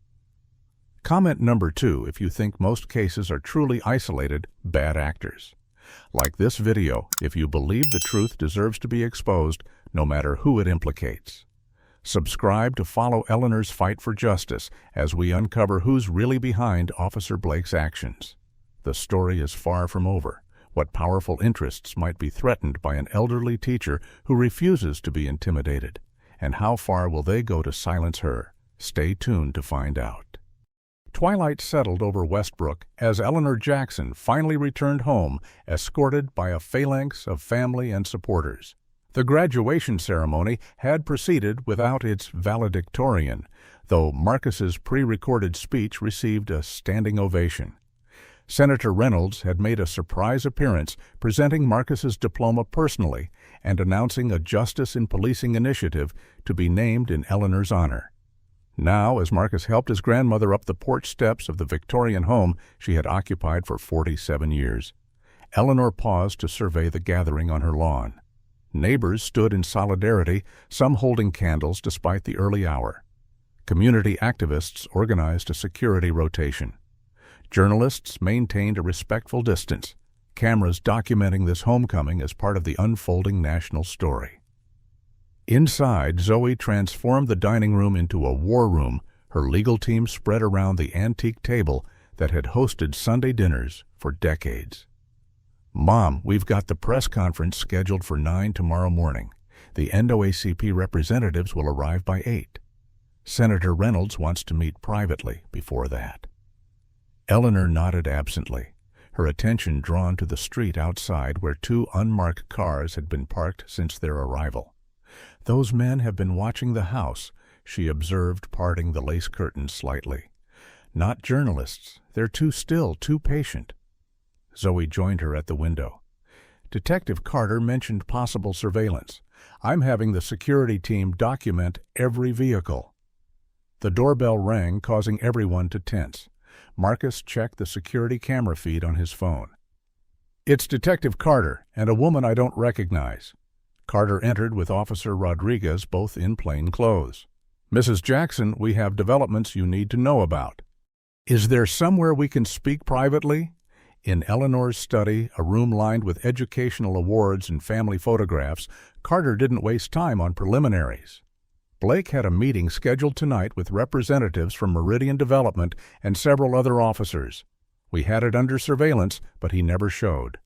Comment number 2 if you think most cases are truly isolated bad actors. Like this video if you believe the truth deserves to be exposed no matter who it implicates. Subscribe to follow Eleanor's fight for justice as we uncover who's really behind Officer Blake's actions. The story is far from over. What powerful interests might be threatened by an elderly teacher who refuses to be intimidated? And how far will they go to silence her? Stay tuned to find out. Twilight settled over Westbrook as Eleanor Jackson finally returned home, escorted by a phalanx of family and supporters. The graduation ceremony had proceeded without its valedictorian, though Marcus's pre-recorded speech received a standing ovation. Senator Reynolds had made a surprise appearance, presenting Marcus's diploma personally and announcing a Justice in Policing initiative to be named in Eleanor's honor. Now, as Marcus helped his grandmother up the porch steps of the Victorian home she had occupied for 47 years, Eleanor paused to survey the gathering on her lawn. Neighbors stood in solidarity, some holding candles despite the early hour. Community activists organized a security rotation. Journalists maintained a respectful distance, cameras documenting this homecoming as part of the unfolding national story. Inside, Zoe transformed the dining room into a war room, her legal team spread around the antique table that had hosted Sunday dinners for decades. Mom, we've got the press conference scheduled for 9 tomorrow morning. The NAACP representatives will arrive by 8. Senator Reynolds wants to meet privately before that. Eleanor nodded absently, her attention drawn to the street outside where 2 unmarked cars had been parked since their arrival. Those men have been watching the house, she observed, parting the lace curtains slightly. Not journalists. They're too still, too patient. Zoe joined her at the window. Detective Carter mentioned possible surveillance. I'm having the security team document every vehicle. The doorbell rang, causing everyone to tense. Marcus checked the security camera feed on his phone. It's Detective Carter and a woman I don't recognize. Carter entered with Officer Rodriguez, both in plain clothes. Mrs. Jackson, we have developments you need to know about. Is there somewhere we can speak privately? In Eleanor's study, a room lined with educational awards and family photographs, Carter didn't waste time on preliminaries. Blake had a meeting scheduled tonight with representatives from Meridian Development and several other officers. We had it under surveillance, but he never showed.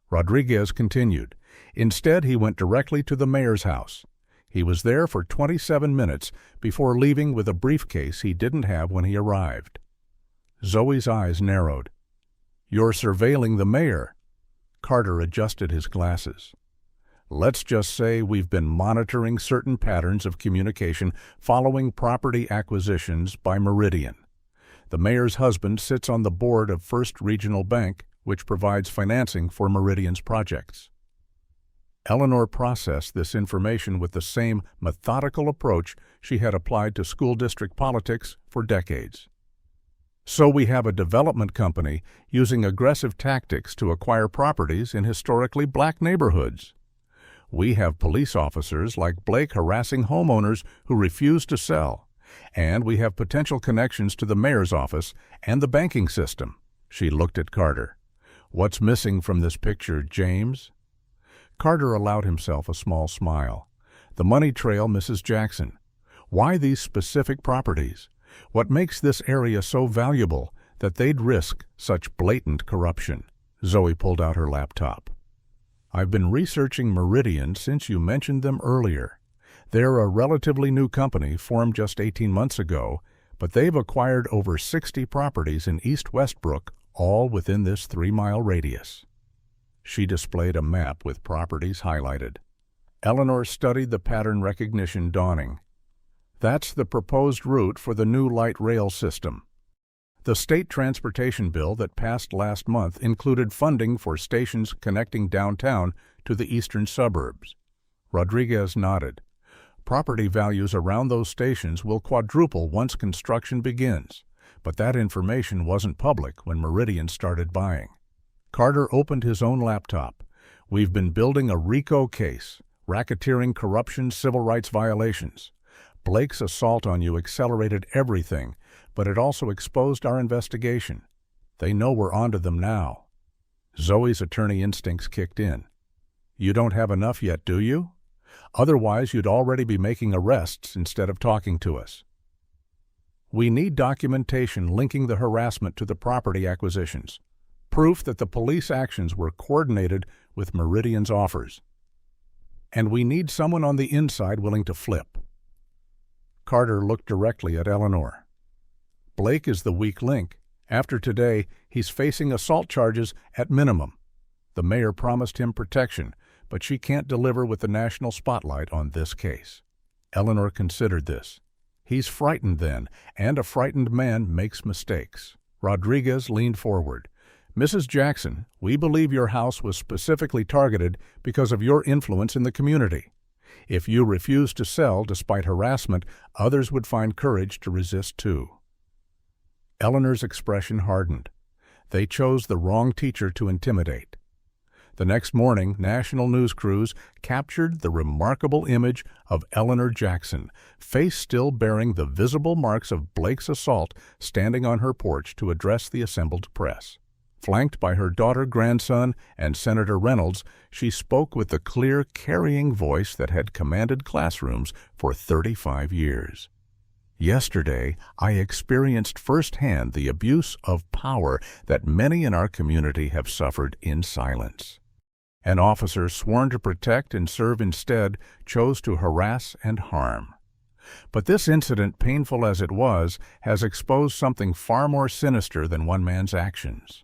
Rodriguez continued. Instead, he went directly to the mayor's house. He was there for 27 minutes before leaving with a briefcase he didn't have when he arrived. Zoe's eyes narrowed. You're surveilling the mayor. Carter adjusted his glasses. Let's just say we've been monitoring certain patterns of communication following property acquisitions by Meridian. The mayor's husband sits on the board of First Regional Bank, which provides financing for Meridian's projects. Eleanor processed this information with the same methodical approach she had applied to school district politics for decades. So we have a development company using aggressive tactics to acquire properties in historically black neighborhoods. We have police officers like Blake harassing homeowners who refuse to sell. And we have potential connections to the mayor's office and the banking system. She looked at Carter. What's missing from this picture, James? Carter allowed himself a small smile. The money trail, Mrs. Jackson. Why these specific properties? What makes this area so valuable that they'd risk such blatant corruption? Zoe pulled out her laptop. I've been researching Meridian since you mentioned them earlier. They're a relatively new company formed just 18 months ago, but they've acquired over 60 properties in East Westbrook, all within this 3-mile radius. She displayed a map with properties highlighted. Eleanor studied the pattern recognition dawning. That's the proposed route for the new light rail system. The state transportation bill that passed last month included funding for stations connecting downtown to the eastern suburbs. Rodriguez nodded. Property values around those stations will quadruple once construction begins, but that information wasn't public when Meridian started buying. Carter opened his own laptop. We've been building a RICO case, racketeering, corruption, civil rights violations. Blake's assault on you accelerated everything, but it also exposed our investigation. They know we're onto them now. Zoe's attorney instincts kicked in. You don't have enough yet, do you? Otherwise, you'd already be making arrests instead of talking to us. We need documentation linking the harassment to the property acquisitions. Proof that the police actions were coordinated with Meridian's offers. And we need someone on the inside willing to flip. Carter looked directly at Eleanor. Blake is the weak link. After today, he's facing assault charges at minimum. The mayor promised him protection, but she can't deliver with the national spotlight on this case. Eleanor considered this. He's frightened then, and a frightened man makes mistakes. Rodriguez leaned forward. Mrs. Jackson, we believe your house was specifically targeted because of your influence in the community. If you refuse to sell despite harassment, others would find courage to resist too. Eleanor's expression hardened. They chose the wrong teacher to intimidate. The next morning, national news crews captured the remarkable image of Eleanor Jackson, face still bearing the visible marks of Blake's assault, standing on her porch to address the assembled press. Flanked by her daughter, grandson, and Senator Reynolds, she spoke with the clear, carrying voice that had commanded classrooms for 35 years. Yesterday, I experienced firsthand the abuse of power that many in our community have suffered in silence. An officer sworn to protect and serve instead chose to harass and harm. But this incident, painful as it was, has exposed something far more sinister than one man's actions.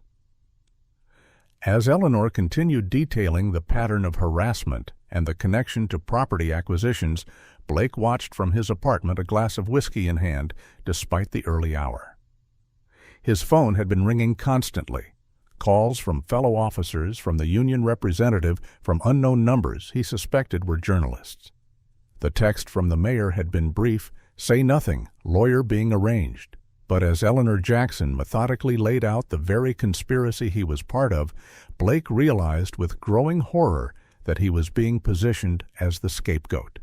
As Eleanor continued detailing the pattern of harassment and the connection to property acquisitions, Blake watched from his apartment, a glass of whiskey in hand, despite the early hour. His phone had been ringing constantly. Calls from fellow officers, from the union representative, from unknown numbers he suspected were journalists. The text from the mayor had been brief, say nothing, lawyer being arranged. But as Eleanor Jackson methodically laid out the very conspiracy he was part of, Blake realized with growing horror that he was being positioned as the scapegoat.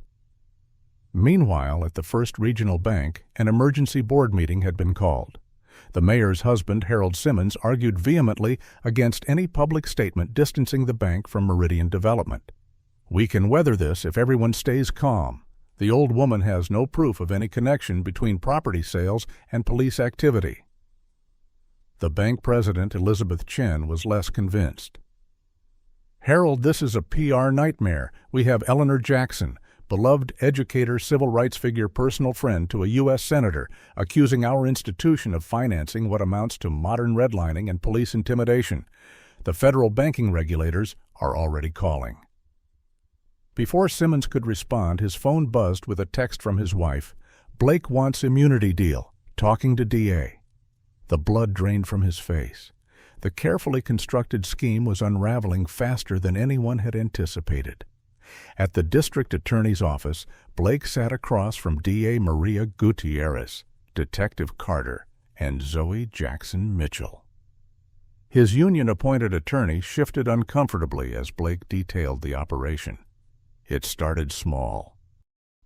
Meanwhile, at the First Regional Bank, an emergency board meeting had been called. The mayor's husband, Harold Simmons, argued vehemently against any public statement distancing the bank from Meridian Development. We can weather this if everyone stays calm. The old woman has no proof of any connection between property sales and police activity. The bank president, Elizabeth Chen, was less convinced. Harold, this is a PR nightmare. We have Eleanor Jackson, beloved educator, civil rights figure, personal friend to a U.S. senator, accusing our institution of financing what amounts to modern redlining and police intimidation. The federal banking regulators are already calling. Before Simmons could respond, his phone buzzed with a text from his wife. Blake wants immunity deal. Talking to DA. The blood drained from his face. The carefully constructed scheme was unraveling faster than anyone had anticipated. At the district attorney's office, Blake sat across from DA Maria Gutierrez, Detective Carter, and Zoe Jackson Mitchell. His union-appointed attorney shifted uncomfortably as Blake detailed the operation. It started small.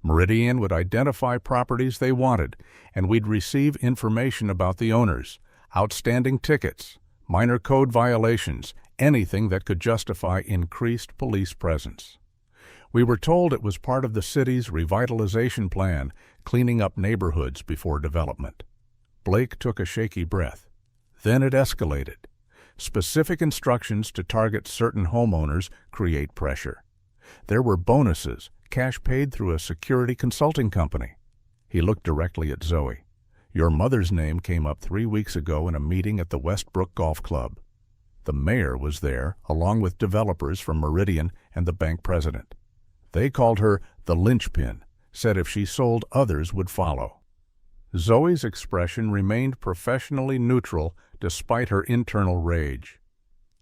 Meridian would identify properties they wanted, and we'd receive information about the owners, outstanding tickets, minor code violations, anything that could justify increased police presence. We were told it was part of the city's revitalization plan, cleaning up neighborhoods before development. Blake took a shaky breath. Then it escalated. Specific instructions to target certain homeowners create pressure. There were bonuses, cash paid through a security consulting company. He looked directly at Zoe. Your mother's name came up 3 weeks ago in a meeting at the Westbrook Golf Club. The mayor was there, along with developers from Meridian and the bank president. They called her the linchpin, said if she sold, others would follow. Zoe's expression remained professionally neutral despite her internal rage.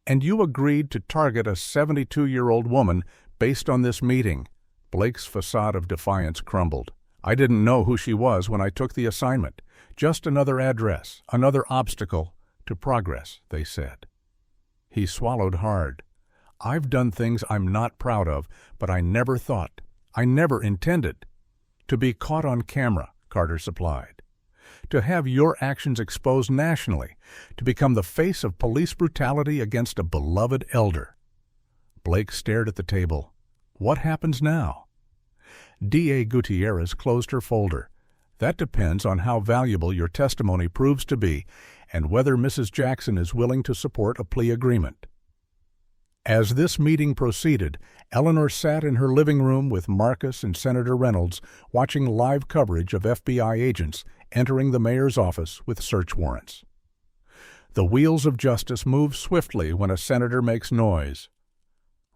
And you agreed to target a 72-year-old woman based on this meeting. Blake's facade of defiance crumbled. I didn't know who she was when I took the assignment. Just another address, another obstacle to progress, they said. He swallowed hard. I've done things I'm not proud of, but I never intended to be caught on camera, Carter supplied. To have your actions exposed nationally, to become the face of police brutality against a beloved elder. Blake stared at the table. What happens now? D.A. Gutierrez closed her folder. That depends on how valuable your testimony proves to be and whether Mrs. Jackson is willing to support a plea agreement. As this meeting proceeded, Eleanor sat in her living room with Marcus and Senator Reynolds watching live coverage of FBI agents entering the mayor's office with search warrants. The wheels of justice move swiftly when a senator makes noise.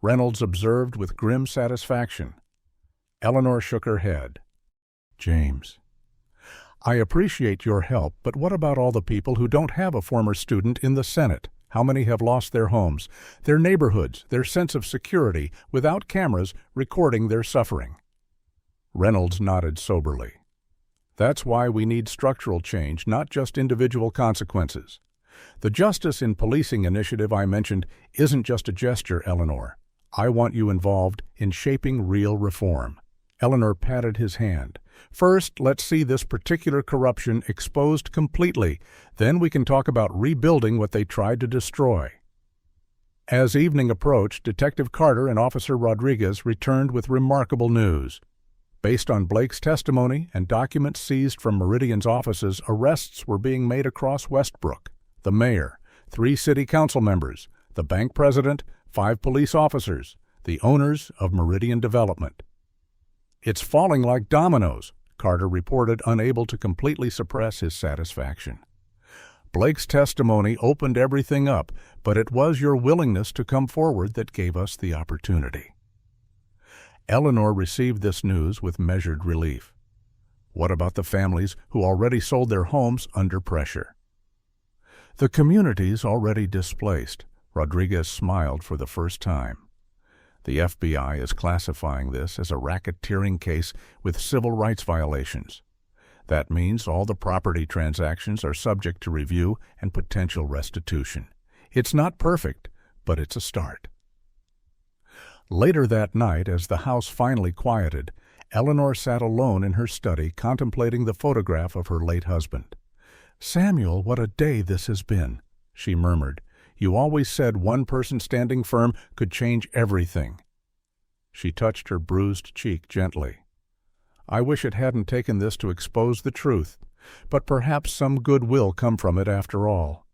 Reynolds observed with grim satisfaction. Eleanor shook her head. James, I appreciate your help, but what about all the people who don't have a former student in the Senate? How many have lost their homes, their neighborhoods, their sense of security, without cameras recording their suffering? Reynolds nodded soberly. That's why we need structural change, not just individual consequences. The Justice in Policing initiative I mentioned isn't just a gesture, Eleanor. I want you involved in shaping real reform. Eleanor patted his hand. First, let's see this particular corruption exposed completely. Then we can talk about rebuilding what they tried to destroy. As evening approached, Detective Carter and Officer Rodriguez returned with remarkable news. Based on Blake's testimony and documents seized from Meridian's offices, arrests were being made across Westbrook. The mayor, 3 city council members, the bank president, 5 police officers, the owners of Meridian Development. It's falling like dominoes, Carter reported, unable to completely suppress his satisfaction. Blake's testimony opened everything up, but it was your willingness to come forward that gave us the opportunity. Eleanor received this news with measured relief. What about the families who already sold their homes under pressure? The communities already displaced. Rodriguez smiled for the first time. The FBI is classifying this as a racketeering case with civil rights violations. That means all the property transactions are subject to review and potential restitution. It's not perfect, but it's a start. Later that night, as the house finally quieted, Eleanor sat alone in her study contemplating the photograph of her late husband. "Samuel, what a day this has been," she murmured. "You always said one person standing firm could change everything." She touched her bruised cheek gently. "I wish it hadn't taken this to expose the truth, but perhaps some good will come from it after all."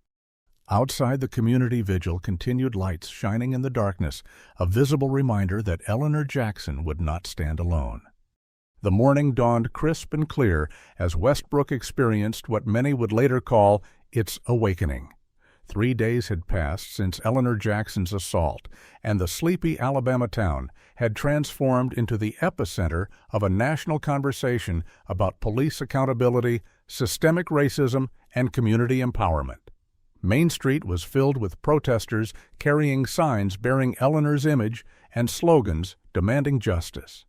Outside, the community vigil continued, lights shining in the darkness, a visible reminder that Eleanor Jackson would not stand alone. The morning dawned crisp and clear as Westbrook experienced what many would later call its awakening. 3 days had passed since Eleanor Jackson's assault, and the sleepy Alabama town had transformed into the epicenter of a national conversation about police accountability, systemic racism, and community empowerment. Main Street was filled with protesters carrying signs bearing Eleanor's image and slogans demanding justice.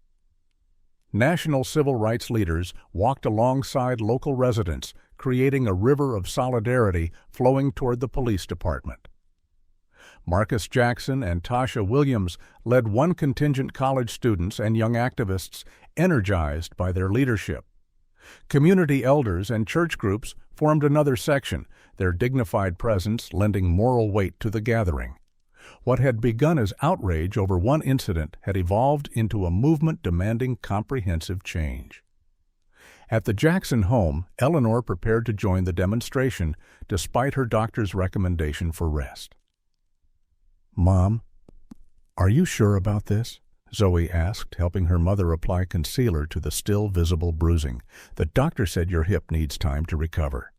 National civil rights leaders walked alongside local residents, creating a river of solidarity flowing toward the police department. Marcus Jackson and Tasha Williams led one contingent, college students and young activists energized by their leadership. Community elders and church groups formed another section, their dignified presence lending moral weight to the gathering. What had begun as outrage over one incident had evolved into a movement demanding comprehensive change. At the Jackson home, Eleanor prepared to join the demonstration despite her doctor's recommendation for rest. "Mom, are you sure about this?" Zoe asked, helping her mother apply concealer to the still visible bruising. "The doctor said your hip needs time to recover."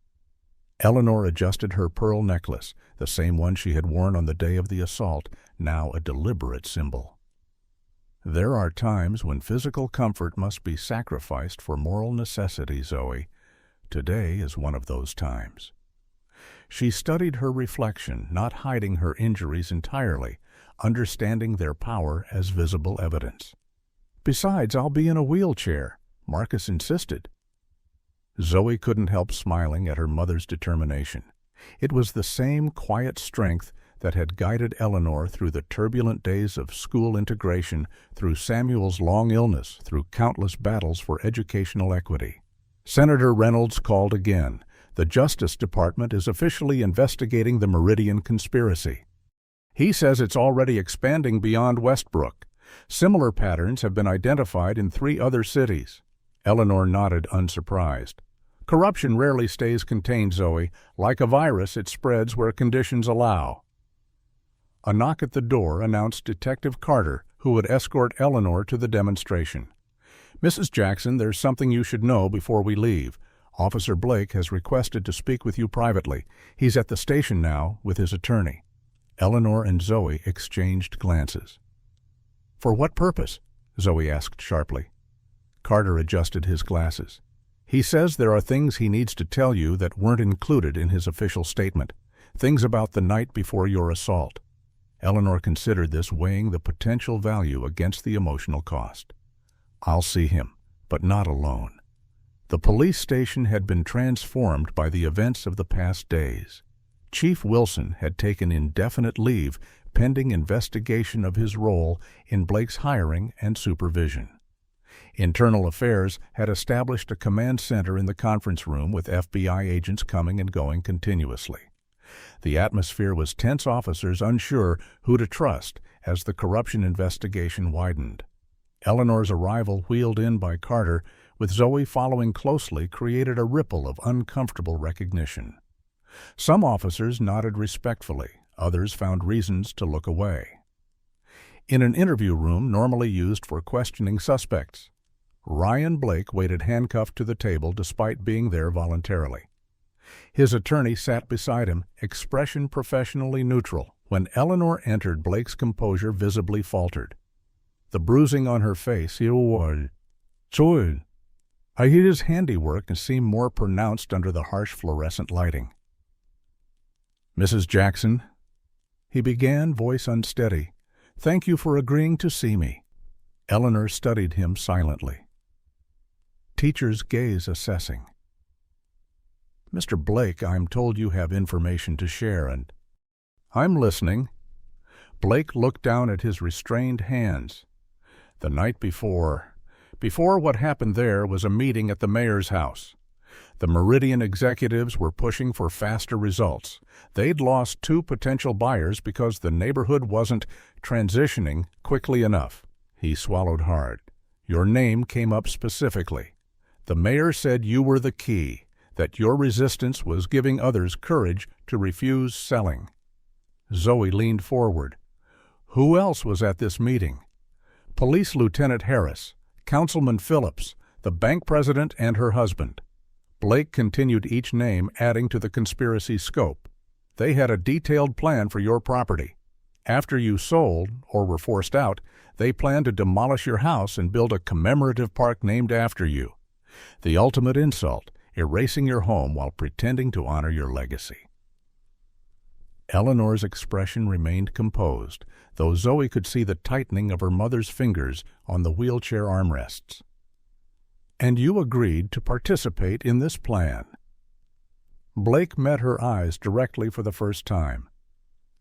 Eleanor adjusted her pearl necklace, the same one she had worn on the day of the assault, now a deliberate symbol. "There are times when physical comfort must be sacrificed for moral necessity, Zoe. Today is one of those times." She studied her reflection, not hiding her injuries entirely, understanding their power as visible evidence. Besides, I'll be in a wheelchair, Marcus insisted. Zoe couldn't help smiling at her mother's determination. It was the same quiet strength that had guided Eleanor through the turbulent days of school integration, through Samuel's long illness, through countless battles for educational equity. Senator Reynolds called again. The Justice Department is officially investigating the Meridian conspiracy. He says it's already expanding beyond Westbrook. Similar patterns have been identified in 3 other cities. Eleanor nodded, unsurprised. Corruption rarely stays contained, Zoe. Like a virus, it spreads where conditions allow. A knock at the door announced Detective Carter, who would escort Eleanor to the demonstration. Mrs. Jackson, there's something you should know before we leave. Officer Blake has requested to speak with you privately. He's at the station now with his attorney. Eleanor and Zoe exchanged glances. For what purpose? Zoe asked sharply. Carter adjusted his glasses. He says there are things he needs to tell you that weren't included in his official statement. Things about the night before your assault. Eleanor considered this, weighing the potential value against the emotional cost. I'll see him, but not alone. The police station had been transformed by the events of the past days. Chief Wilson had taken indefinite leave pending investigation of his role in Blake's hiring and supervision. Internal Affairs had established a command center in the conference room with FBI agents coming and going continuously. The atmosphere was tense, officers unsure who to trust as the corruption investigation widened. Eleanor's arrival, wheeled in by Carter, with Zoe following closely, created a ripple of uncomfortable recognition. Some officers nodded respectfully, others found reasons to look away. In an interview room normally used for questioning suspects, Ryan Blake waited handcuffed to the table despite being there voluntarily. His attorney sat beside him, expression professionally neutral. When Eleanor entered, Blake's composure visibly faltered. The bruising on her face, I hid his handiwork and seemed more pronounced under the harsh fluorescent lighting. Mrs. Jackson, he began, voice unsteady. Thank you for agreeing to see me. Eleanor studied him silently. Teacher's gaze assessing. Mr. Blake, I'm told you have information to share, and I'm listening. Blake looked down at his restrained hands. The night before what happened there was a meeting at the mayor's house. The Meridian executives were pushing for faster results. They'd lost 2 potential buyers because the neighborhood wasn't transitioning quickly enough. He swallowed hard. Your name came up specifically. The mayor said you were the key, that your resistance was giving others courage to refuse selling. Zoe leaned forward. Who else was at this meeting? Police Lieutenant Harris, Councilman Phillips, the bank president, and her husband. Blake continued each name, adding to the conspiracy's scope. They had a detailed plan for your property. After you sold, or were forced out, they planned to demolish your house and build a commemorative park named after you. The ultimate insult, erasing your home while pretending to honor your legacy. Eleanor's expression remained composed, though Zoe could see the tightening of her mother's fingers on the wheelchair armrests. And you agreed to participate in this plan. Blake met her eyes directly for the first time.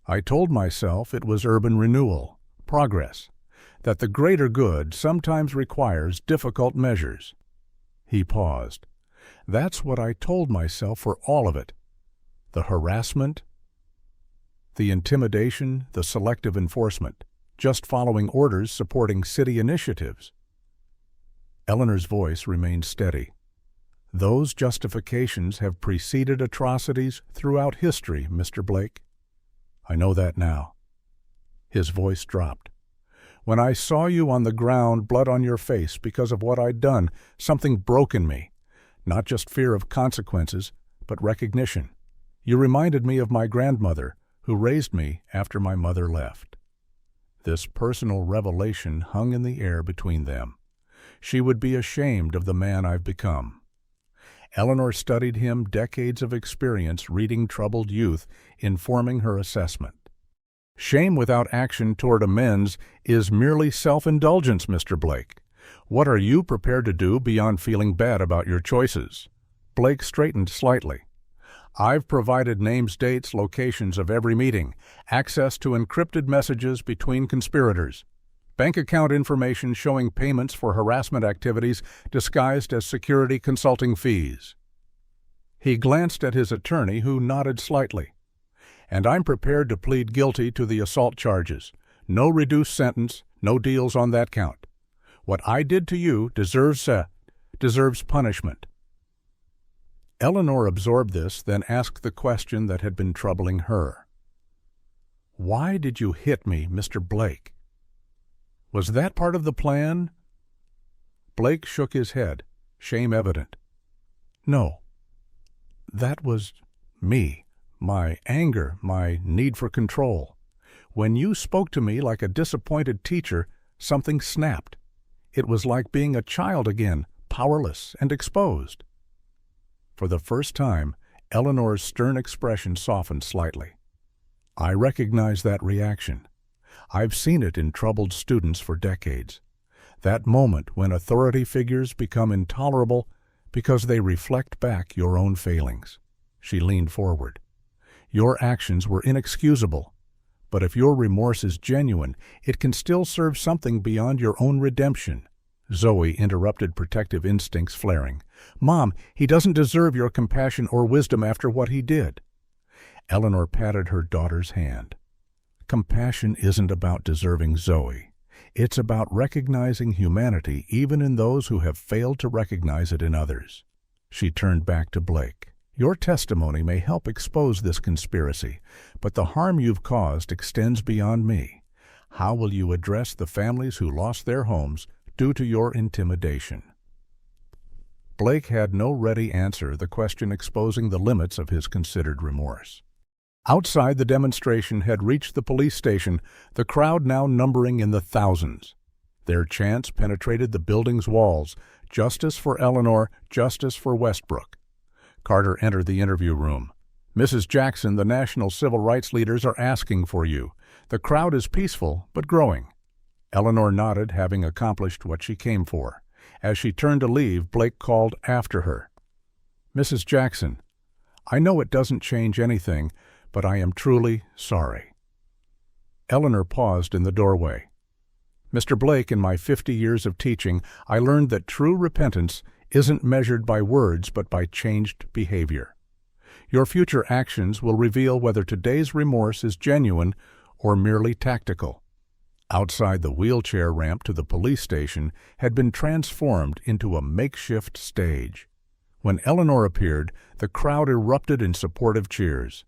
I told myself it was urban renewal, progress, that the greater good sometimes requires difficult measures. He paused. That's what I told myself for all of it. The harassment, the intimidation, the selective enforcement, just following orders, supporting city initiatives. Eleanor's voice remained steady. Those justifications have preceded atrocities throughout history, Mr. Blake. I know that now. His voice dropped. When I saw you on the ground, blood on your face because of what I'd done, something broke in me. Not just fear of consequences, but recognition. You reminded me of my grandmother, who raised me after my mother left. This personal revelation hung in the air between them. She would be ashamed of the man I've become. Eleanor studied him, decades of experience reading troubled youth, informing her assessment. Shame without action toward amends is merely self-indulgence, Mr. Blake. What are you prepared to do beyond feeling bad about your choices? Blake straightened slightly. I've provided names, dates, locations of every meeting, access to encrypted messages between conspirators, bank account information showing payments for harassment activities disguised as security consulting fees. He glanced at his attorney, who nodded slightly. And I'm prepared to plead guilty to the assault charges. No reduced sentence, no deals on that count. What I did to you deserves punishment. Eleanor absorbed this, then asked the question that had been troubling her. Why did you hit me, Mr. Blake? Was that part of the plan? Blake shook his head, shame evident. No. That was me, my anger, my need for control. When you spoke to me like a disappointed teacher, something snapped. It was like being a child again, powerless and exposed. For the first time, Eleanor's stern expression softened slightly. I recognize that reaction. I've seen it in troubled students for decades. That moment when authority figures become intolerable because they reflect back your own failings. She leaned forward. Your actions were inexcusable, but if your remorse is genuine, it can still serve something beyond your own redemption. Zoe interrupted, protective instincts flaring. Mom, he doesn't deserve your compassion or wisdom after what he did. Eleanor patted her daughter's hand. Compassion isn't about deserving, Zoe. It's about recognizing humanity even in those who have failed to recognize it in others. She turned back to Blake. Your testimony may help expose this conspiracy, but the harm you've caused extends beyond me. How will you address the families who lost their homes due to your intimidation? Blake had no ready answer, the question exposing the limits of his considered remorse. Outside, the demonstration had reached the police station, the crowd now numbering in the thousands. Their chants penetrated the building's walls. Justice for Eleanor, justice for Westbrook. Carter entered the interview room. Mrs. Jackson, the national civil rights leaders are asking for you. The crowd is peaceful, but growing. Eleanor nodded, having accomplished what she came for. As she turned to leave, Blake called after her. Mrs. Jackson, I know it doesn't change anything, but I am truly sorry. Eleanor paused in the doorway. Mr. Blake, in my 50 years of teaching, I learned that true repentance isn't measured by words but by changed behavior. Your future actions will reveal whether today's remorse is genuine or merely tactical. Outside, the wheelchair ramp to the police station had been transformed into a makeshift stage. When Eleanor appeared, the crowd erupted in supportive cheers.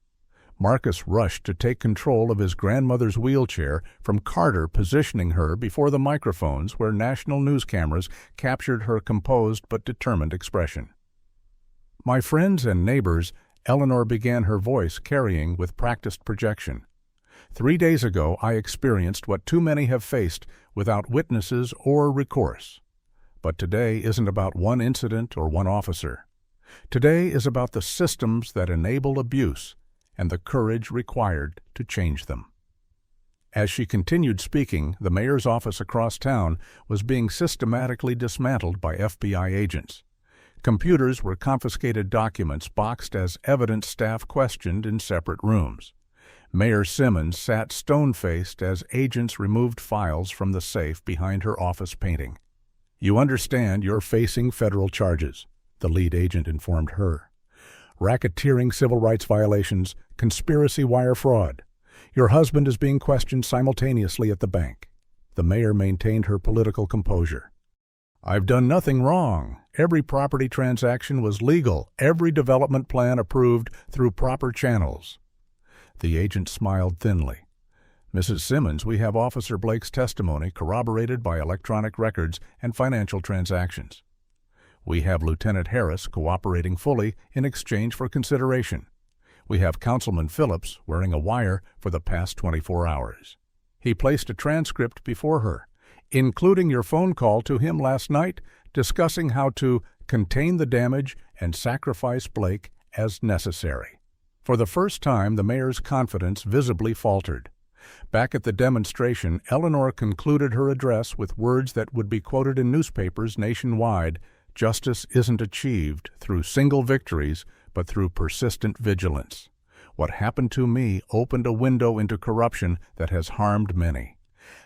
Marcus rushed to take control of his grandmother's wheelchair from Carter, positioning her before the microphones where national news cameras captured her composed but determined expression. My friends and neighbors, Eleanor began, her voice carrying with practiced projection. 3 days ago, I experienced what too many have faced without witnesses or recourse. But today isn't about one incident or one officer. Today is about the systems that enable abuse and the courage required to change them. As she continued speaking, the mayor's office across town was being systematically dismantled by FBI agents. Computers were confiscated, documents boxed as evidence, staff questioned in separate rooms. Mayor Simmons sat stone-faced as agents removed files from the safe behind her office painting. You understand you're facing federal charges, the lead agent informed her. Racketeering, civil rights violations, conspiracy, wire fraud. Your husband is being questioned simultaneously at the bank. The mayor maintained her political composure. I've done nothing wrong. Every property transaction was legal. Every development plan approved through proper channels. The agent smiled thinly. Mrs. Simmons, we have Officer Blake's testimony corroborated by electronic records and financial transactions. We have Lieutenant Harris cooperating fully in exchange for consideration. We have Councilman Phillips wearing a wire for the past 24 hours. He placed a transcript before her, including your phone call to him last night, discussing how to contain the damage and sacrifice Blake as necessary. For the first time, the mayor's confidence visibly faltered. Back at the demonstration, Eleanor concluded her address with words that would be quoted in newspapers nationwide: "Justice isn't achieved through single victories, but through persistent vigilance. What happened to me opened a window into corruption that has harmed many.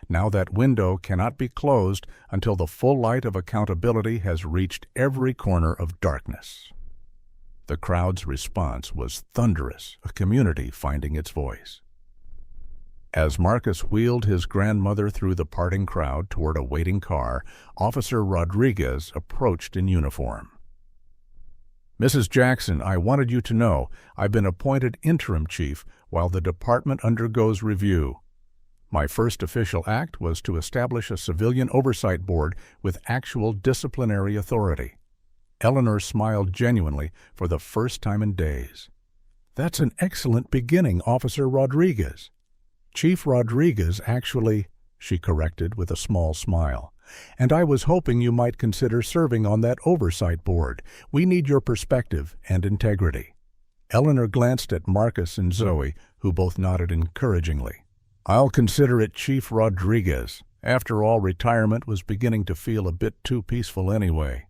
Now that window cannot be closed until the full light of accountability has reached every corner of darkness." The crowd's response was thunderous, a community finding its voice. As Marcus wheeled his grandmother through the parting crowd toward a waiting car, Officer Rodriguez approached in uniform. "Mrs. Jackson, I wanted you to know I've been appointed interim chief while the department undergoes review. My first official act was to establish a civilian oversight board with actual disciplinary authority." Eleanor smiled genuinely for the first time in days. "That's an excellent beginning, Officer Rodriguez." "Chief Rodriguez, actually," she corrected with a small smile. "And I was hoping you might consider serving on that oversight board. We need your perspective and integrity." Eleanor glanced at Marcus and Zoe, who both nodded encouragingly. "I'll consider it, Chief Rodriguez. After all, retirement was beginning to feel a bit too peaceful anyway."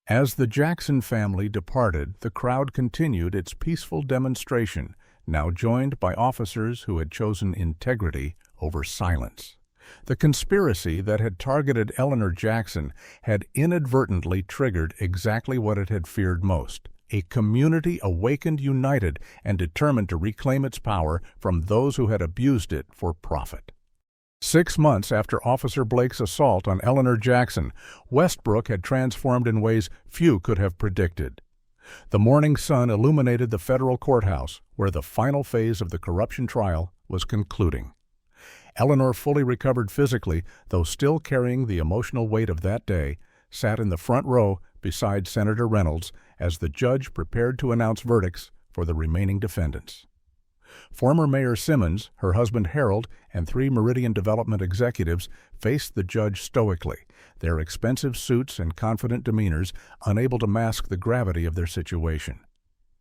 As the Jackson family departed, the crowd continued its peaceful demonstration, now joined by officers who had chosen integrity over silence. The conspiracy that had targeted Eleanor Jackson had inadvertently triggered exactly what it had feared most: a community awakened, united, and determined to reclaim its power from those who had abused it for profit. 6 months after Officer Blake's assault on Eleanor Jackson, Westbrook had transformed in ways few could have predicted. The morning sun illuminated the federal courthouse, where the final phase of the corruption trial was concluding. Eleanor, fully recovered physically, though still carrying the emotional weight of that day, sat in the front row beside Senator Reynolds as the judge prepared to announce verdicts for the remaining defendants. Former Mayor Simmons, her husband Harold, and 3 Meridian Development executives faced the judge stoically, their expensive suits and confident demeanors unable to mask the gravity of their situation.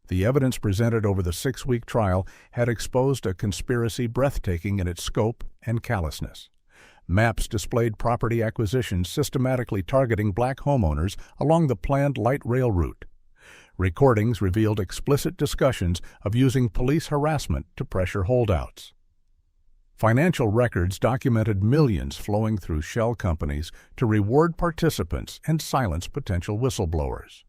The evidence presented over the 6-week trial had exposed a conspiracy breathtaking in its scope and callousness. Maps displayed property acquisitions systematically targeting black homeowners along the planned light rail route. Recordings revealed explicit discussions of using police harassment to pressure holdouts. Financial records documented millions flowing through shell companies to reward participants and silence potential whistleblowers.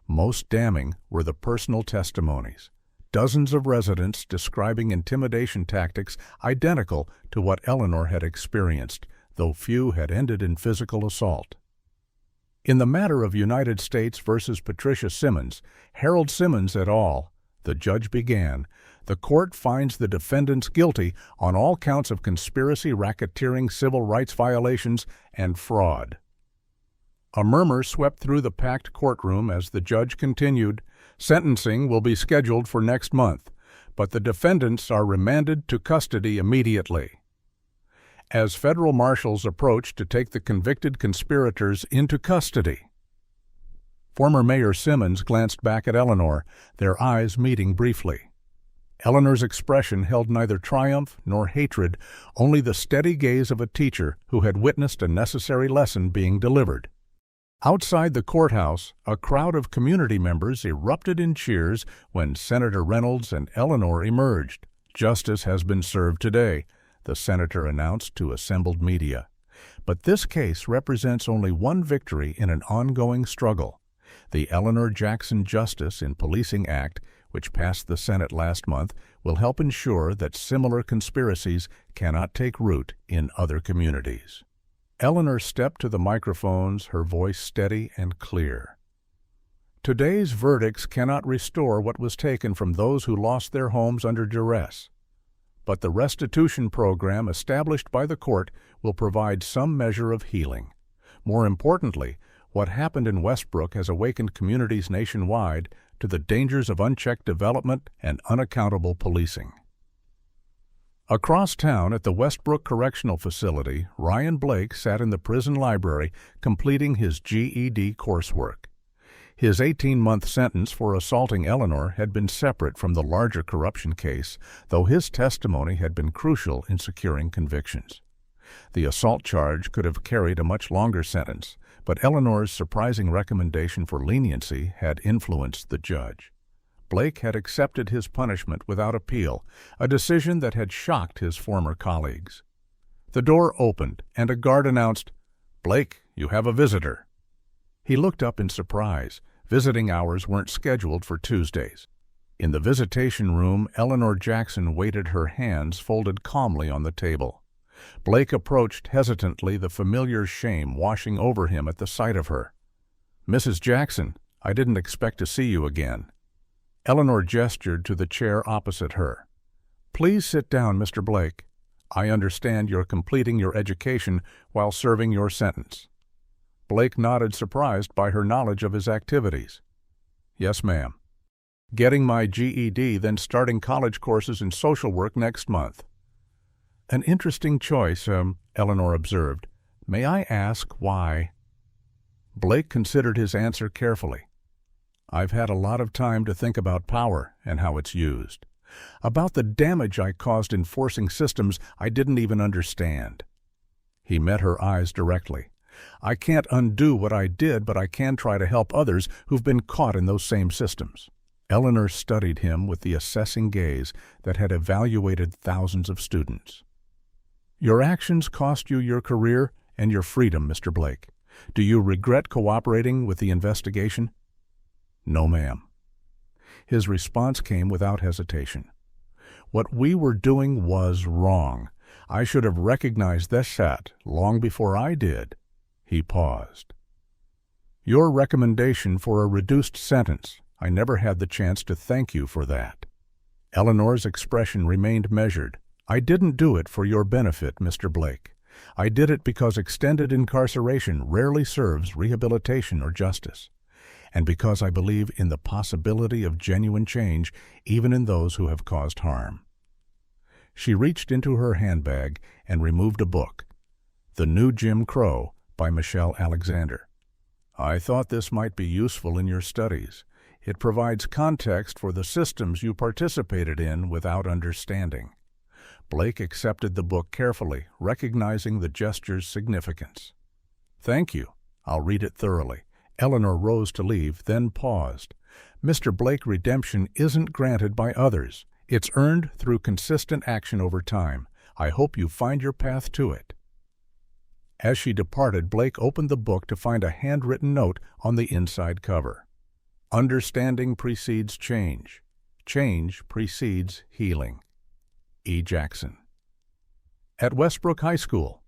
Most damning were the personal testimonies. Dozens of residents describing intimidation tactics identical to what Eleanor had experienced, though few had ended in physical assault. In the matter of United States versus Patricia Simmons, Harold Simmons et al., the judge began, the court finds the defendants guilty on all counts of conspiracy, racketeering, civil rights violations, and fraud. A murmur swept through the packed courtroom as the judge continued, "Sentencing will be scheduled for next month, but the defendants are remanded to custody immediately." As federal marshals approached to take the convicted conspirators into custody, former Mayor Simmons glanced back at Eleanor, their eyes meeting briefly. Eleanor's expression held neither triumph nor hatred, only the steady gaze of a teacher who had witnessed a necessary lesson being delivered. Outside the courthouse, a crowd of community members erupted in cheers when Senator Reynolds and Eleanor emerged. "Justice has been served today," the senator announced to assembled media. But this case represents only one victory in an ongoing struggle. The Eleanor Jackson Justice in Policing Act, which passed the Senate last month, will help ensure that similar conspiracies cannot take root in other communities. Eleanor stepped to the microphones, her voice steady and clear. "Today's verdicts cannot restore what was taken from those who lost their homes under duress. But the restitution program established by the court will provide some measure of healing. More importantly, what happened in Westbrook has awakened communities nationwide to the dangers of unchecked development and unaccountable policing." Across town at the Westbrook Correctional Facility, Ryan Blake sat in the prison library completing his GED coursework. His 18-month sentence for assaulting Eleanor had been separate from the larger corruption case, though his testimony had been crucial in securing convictions. The assault charge could have carried a much longer sentence, but Eleanor's surprising recommendation for leniency had influenced the judge. Blake had accepted his punishment without appeal, a decision that had shocked his former colleagues. The door opened, and a guard announced, "Blake, you have a visitor." He looked up in surprise. Visiting hours weren't scheduled for Tuesdays. In the visitation room, Eleanor Jackson waited, her hands folded calmly on the table. Blake approached hesitantly, the familiar shame washing over him at the sight of her. "Mrs. Jackson, I didn't expect to see you again." Eleanor gestured to the chair opposite her. "Please sit down, Mr. Blake. I understand you're completing your education while serving your sentence." Blake nodded, surprised by her knowledge of his activities. "Yes, ma'am. Getting my GED, then starting college courses in social work next month." "An interesting choice," Eleanor observed. "May I ask why?" Blake considered his answer carefully. "I've had a lot of time to think about power and how it's used. About the damage I caused enforcing systems I didn't even understand." He met her eyes directly. "I can't undo what I did, but I can try to help others who've been caught in those same systems." Eleanor studied him with the assessing gaze that had evaluated thousands of students. "Your actions cost you your career and your freedom, Mr. Blake. Do you regret cooperating with the investigation?" "No, ma'am." His response came without hesitation. "What we were doing was wrong. I should have recognized that long before I did." He paused. "Your recommendation for a reduced sentence, I never had the chance to thank you for that." Eleanor's expression remained measured. "I didn't do it for your benefit, Mr. Blake. I did it because extended incarceration rarely serves rehabilitation or justice, and because I believe in the possibility of genuine change even in those who have caused harm." She reached into her handbag and removed a book, The New Jim Crow by Michelle Alexander. "I thought this might be useful in your studies. It provides context for the systems you participated in without understanding." Blake accepted the book carefully, recognizing the gesture's significance. "Thank you. I'll read it thoroughly." Eleanor rose to leave, then paused. "Mr. Blake, redemption isn't granted by others. It's earned through consistent action over time. I hope you find your path to it." As she departed, Blake opened the book to find a handwritten note on the inside cover. "Understanding precedes change. Change precedes healing." E. Jackson. At Westbrook High School,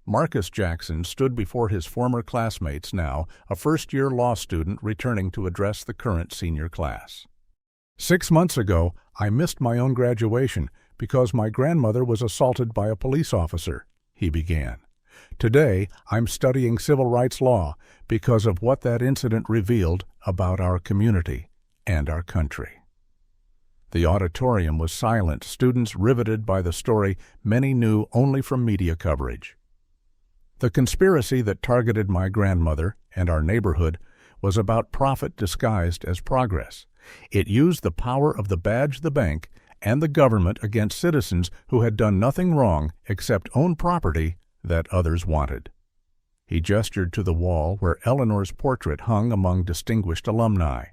Marcus Jackson stood before his former classmates, now a first-year law student returning to address the current senior class. 6 months ago, I missed my own graduation because my grandmother was assaulted by a police officer," he began. "Today, I'm studying civil rights law because of what that incident revealed about our community and our country." The auditorium was silent, students riveted by the story many knew only from media coverage. "The conspiracy that targeted my grandmother and our neighborhood was about profit disguised as progress. It used the power of the badge, the bank, and the government against citizens who had done nothing wrong except own property that others wanted." He gestured to the wall where Eleanor's portrait hung among distinguished alumni.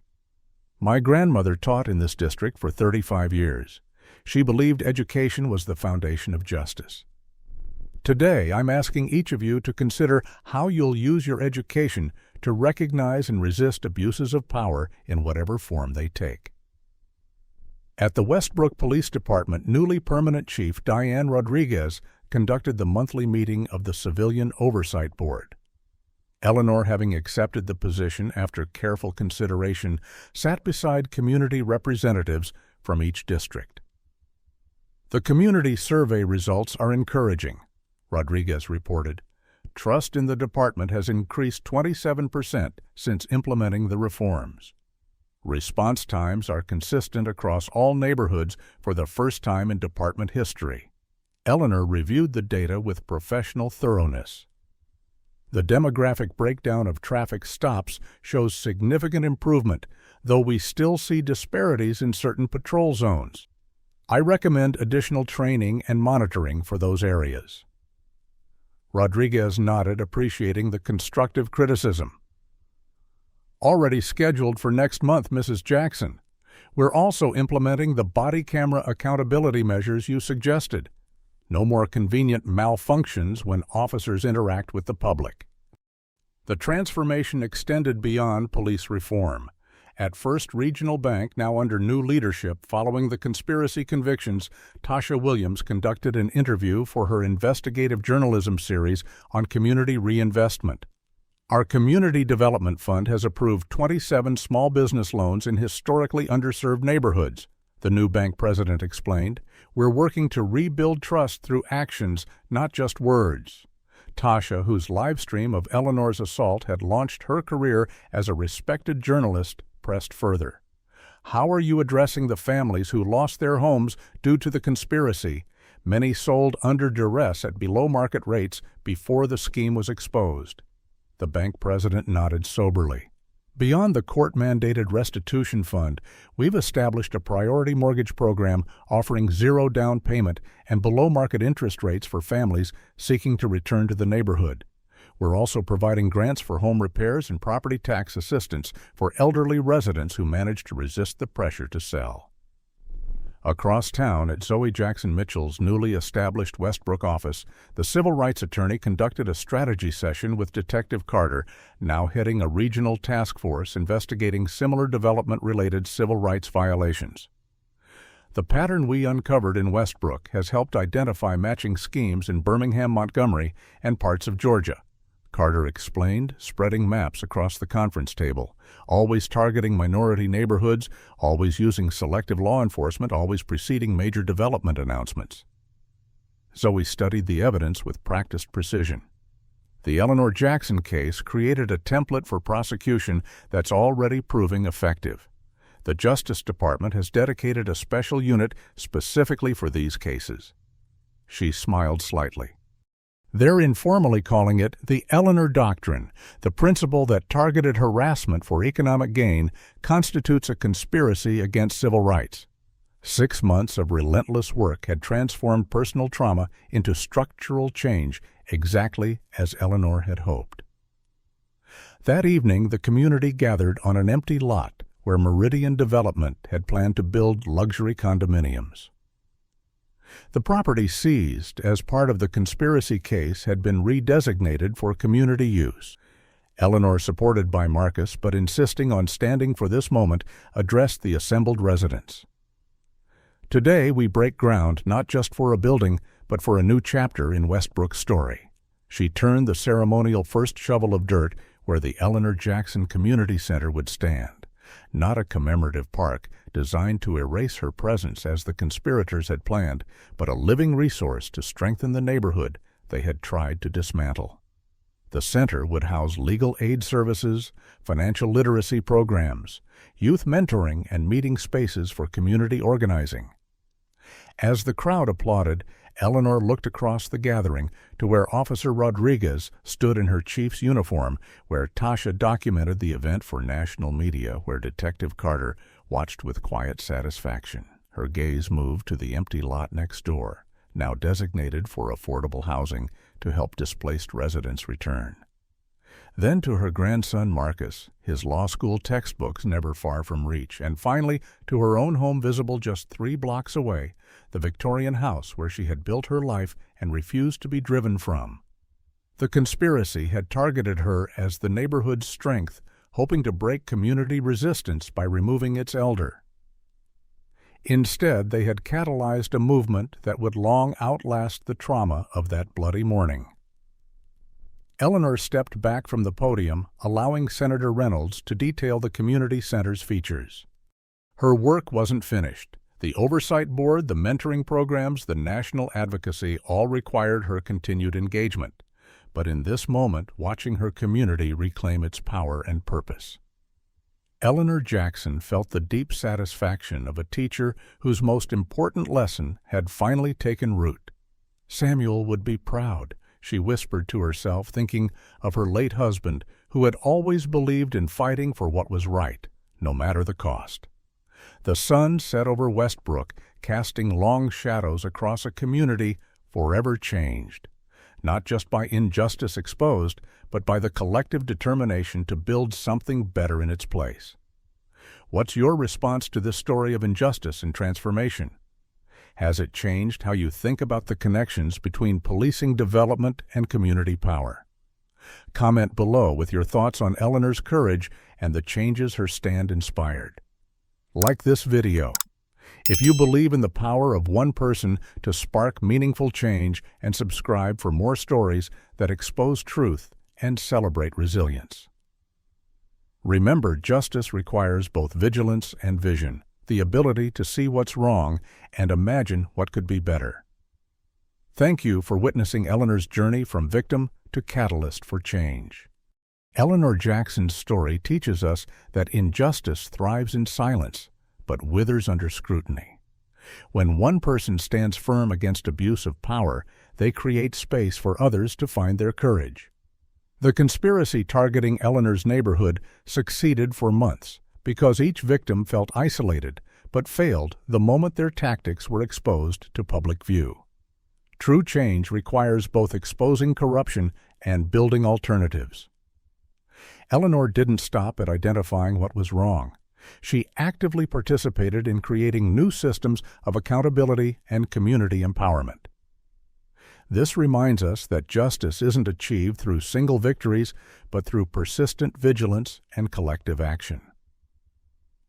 "My grandmother taught in this district for 35 years. She believed education was the foundation of justice. Today, I'm asking each of you to consider how you'll use your education to recognize and resist abuses of power in whatever form they take." At the Westbrook Police Department, newly permanent Chief Diane Rodriguez conducted the monthly meeting of the Civilian Oversight Board. Eleanor, having accepted the position after careful consideration, sat beside community representatives from each district. "The community survey results are encouraging," Rodriguez reported. "Trust in the department has increased 27% since implementing the reforms. Response times are consistent across all neighborhoods for the first time in department history." Eleanor reviewed the data with professional thoroughness. The demographic breakdown of traffic stops shows significant improvement, though we still see disparities in certain patrol zones. I recommend additional training and monitoring for those areas." Rodriguez nodded, appreciating the constructive criticism. "Already scheduled for next month, Mrs. Jackson. We're also implementing the body camera accountability measures you suggested. No more convenient malfunctions when officers interact with the public." The transformation extended beyond police reform. At First Regional Bank, now under new leadership following the conspiracy convictions, Tasha Williams conducted an interview for her investigative journalism series on community reinvestment. "Our Community Development Fund has approved 27 small business loans in historically underserved neighborhoods," the new bank president explained. "We're working to rebuild trust through actions, not just words." Tasha, whose live stream of Eleanor's assault had launched her career as a respected journalist, pressed further. "How are you addressing the families who lost their homes due to the conspiracy? Many sold under duress at below-market rates before the scheme was exposed." The bank president nodded soberly. "Beyond the court-mandated restitution fund, we've established a priority mortgage program offering zero down payment and below-market interest rates for families seeking to return to the neighborhood. We're also providing grants for home repairs and property tax assistance for elderly residents who manage to resist the pressure to sell." Across town at Zoe Jackson Mitchell's newly established Westbrook office, the civil rights attorney conducted a strategy session with Detective Carter, now heading a regional task force investigating similar development-related civil rights violations. "The pattern we uncovered in Westbrook has helped identify matching schemes in Birmingham, Montgomery, and parts of Georgia," Carter explained, spreading maps across the conference table. "Always targeting minority neighborhoods, always using selective law enforcement, always preceding major development announcements." Zoe studied the evidence with practiced precision. The Eleanor Jackson case created a template for prosecution that's already proving effective. The Justice Department has dedicated a special unit specifically for these cases. She smiled slightly. "They're informally calling it the Eleanor Doctrine. The principle that targeted harassment for economic gain constitutes a conspiracy against civil rights." 6 months of relentless work had transformed personal trauma into structural change, exactly as Eleanor had hoped. That evening, the community gathered on an empty lot where Meridian Development had planned to build luxury condominiums. The property seized as part of the conspiracy case had been redesignated for community use. Eleanor, supported by Marcus but insisting on standing for this moment, addressed the assembled residents. "Today we break ground not just for a building, but for a new chapter in Westbrook's story." She turned the ceremonial first shovel of dirt where the Eleanor Jackson Community Center would stand. Not a commemorative park designed to erase her presence as the conspirators had planned, but a living resource to strengthen the neighborhood they had tried to dismantle. The center would house legal aid services, financial literacy programs, youth mentoring, and meeting spaces for community organizing. As the crowd applauded, Eleanor looked across the gathering to where Officer Rodriguez stood in her chief's uniform, where Tasha documented the event for national media, where Detective Carter watched with quiet satisfaction. Her gaze moved to the empty lot next door, now designated for affordable housing to help displaced residents return. Then to her grandson Marcus, his law school textbooks never far from reach, and finally to her own home visible just 3 blocks away, the Victorian house where she had built her life and refused to be driven from. The conspiracy had targeted her as the neighborhood's strength, hoping to break community resistance by removing its elder. Instead, they had catalyzed a movement that would long outlast the trauma of that bloody morning. Eleanor stepped back from the podium, allowing Senator Reynolds to detail the community center's features. Her work wasn't finished. The oversight board, the mentoring programs, the national advocacy all required her continued engagement. But in this moment, watching her community reclaim its power and purpose. Eleanor Jackson felt the deep satisfaction of a teacher whose most important lesson had finally taken root. Samuel would be proud. she whispered to herself, thinking of her late husband, who had always believed in fighting for what was right, no matter the cost. The sun set over Westbrook, casting long shadows across a community forever changed, not just by injustice exposed, but by the collective determination to build something better in its place. What's your response to this story of injustice and transformation? Has it changed how you think about the connections between policing development and community power? Comment below with your thoughts on Eleanor's courage and the changes her stand inspired. Like this video if you believe in the power of one person to spark meaningful change, and subscribe for more stories that expose truth and celebrate resilience. Remember, justice requires both vigilance and vision, the ability to see what's wrong and imagine what could be better. Thank you for witnessing Eleanor's journey from victim to catalyst for change. Eleanor Jackson's story teaches us that injustice thrives in silence, but withers under scrutiny. When one person stands firm against abuse of power, they create space for others to find their courage. The conspiracy targeting Eleanor's neighborhood succeeded for months because each victim felt isolated, but failed the moment their tactics were exposed to public view. True change requires both exposing corruption and building alternatives. Eleanor didn't stop at identifying what was wrong. She actively participated in creating new systems of accountability and community empowerment. This reminds us that justice isn't achieved through single victories, but through persistent vigilance and collective action.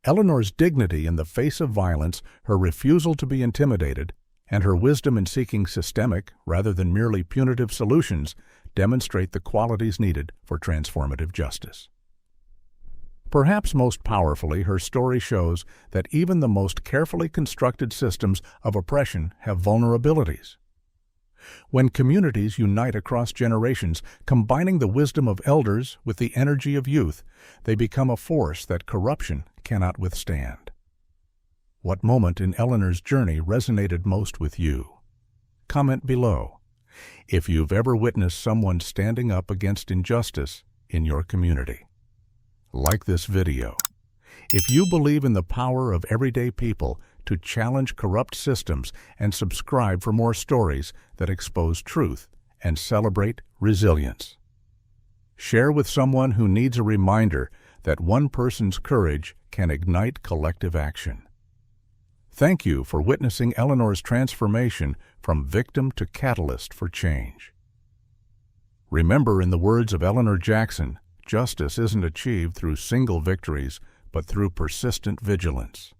Eleanor's dignity in the face of violence, her refusal to be intimidated, and her wisdom in seeking systemic rather than merely punitive solutions demonstrate the qualities needed for transformative justice. Perhaps most powerfully, her story shows that even the most carefully constructed systems of oppression have vulnerabilities. When communities unite across generations, combining the wisdom of elders with the energy of youth, they become a force that corruption cannot withstand. What moment in Eleanor's journey resonated most with you? Comment below. If you've ever witnessed someone standing up against injustice in your community. Like this video. If you believe in the power of everyday people to challenge corrupt systems, and subscribe for more stories that expose truth and celebrate resilience. Share with someone who needs a reminder that one person's courage can ignite collective action. Thank you for witnessing Eleanor's transformation from victim to catalyst for change. Remember, in the words of Eleanor Jackson, justice isn't achieved through single victories, but through persistent vigilance.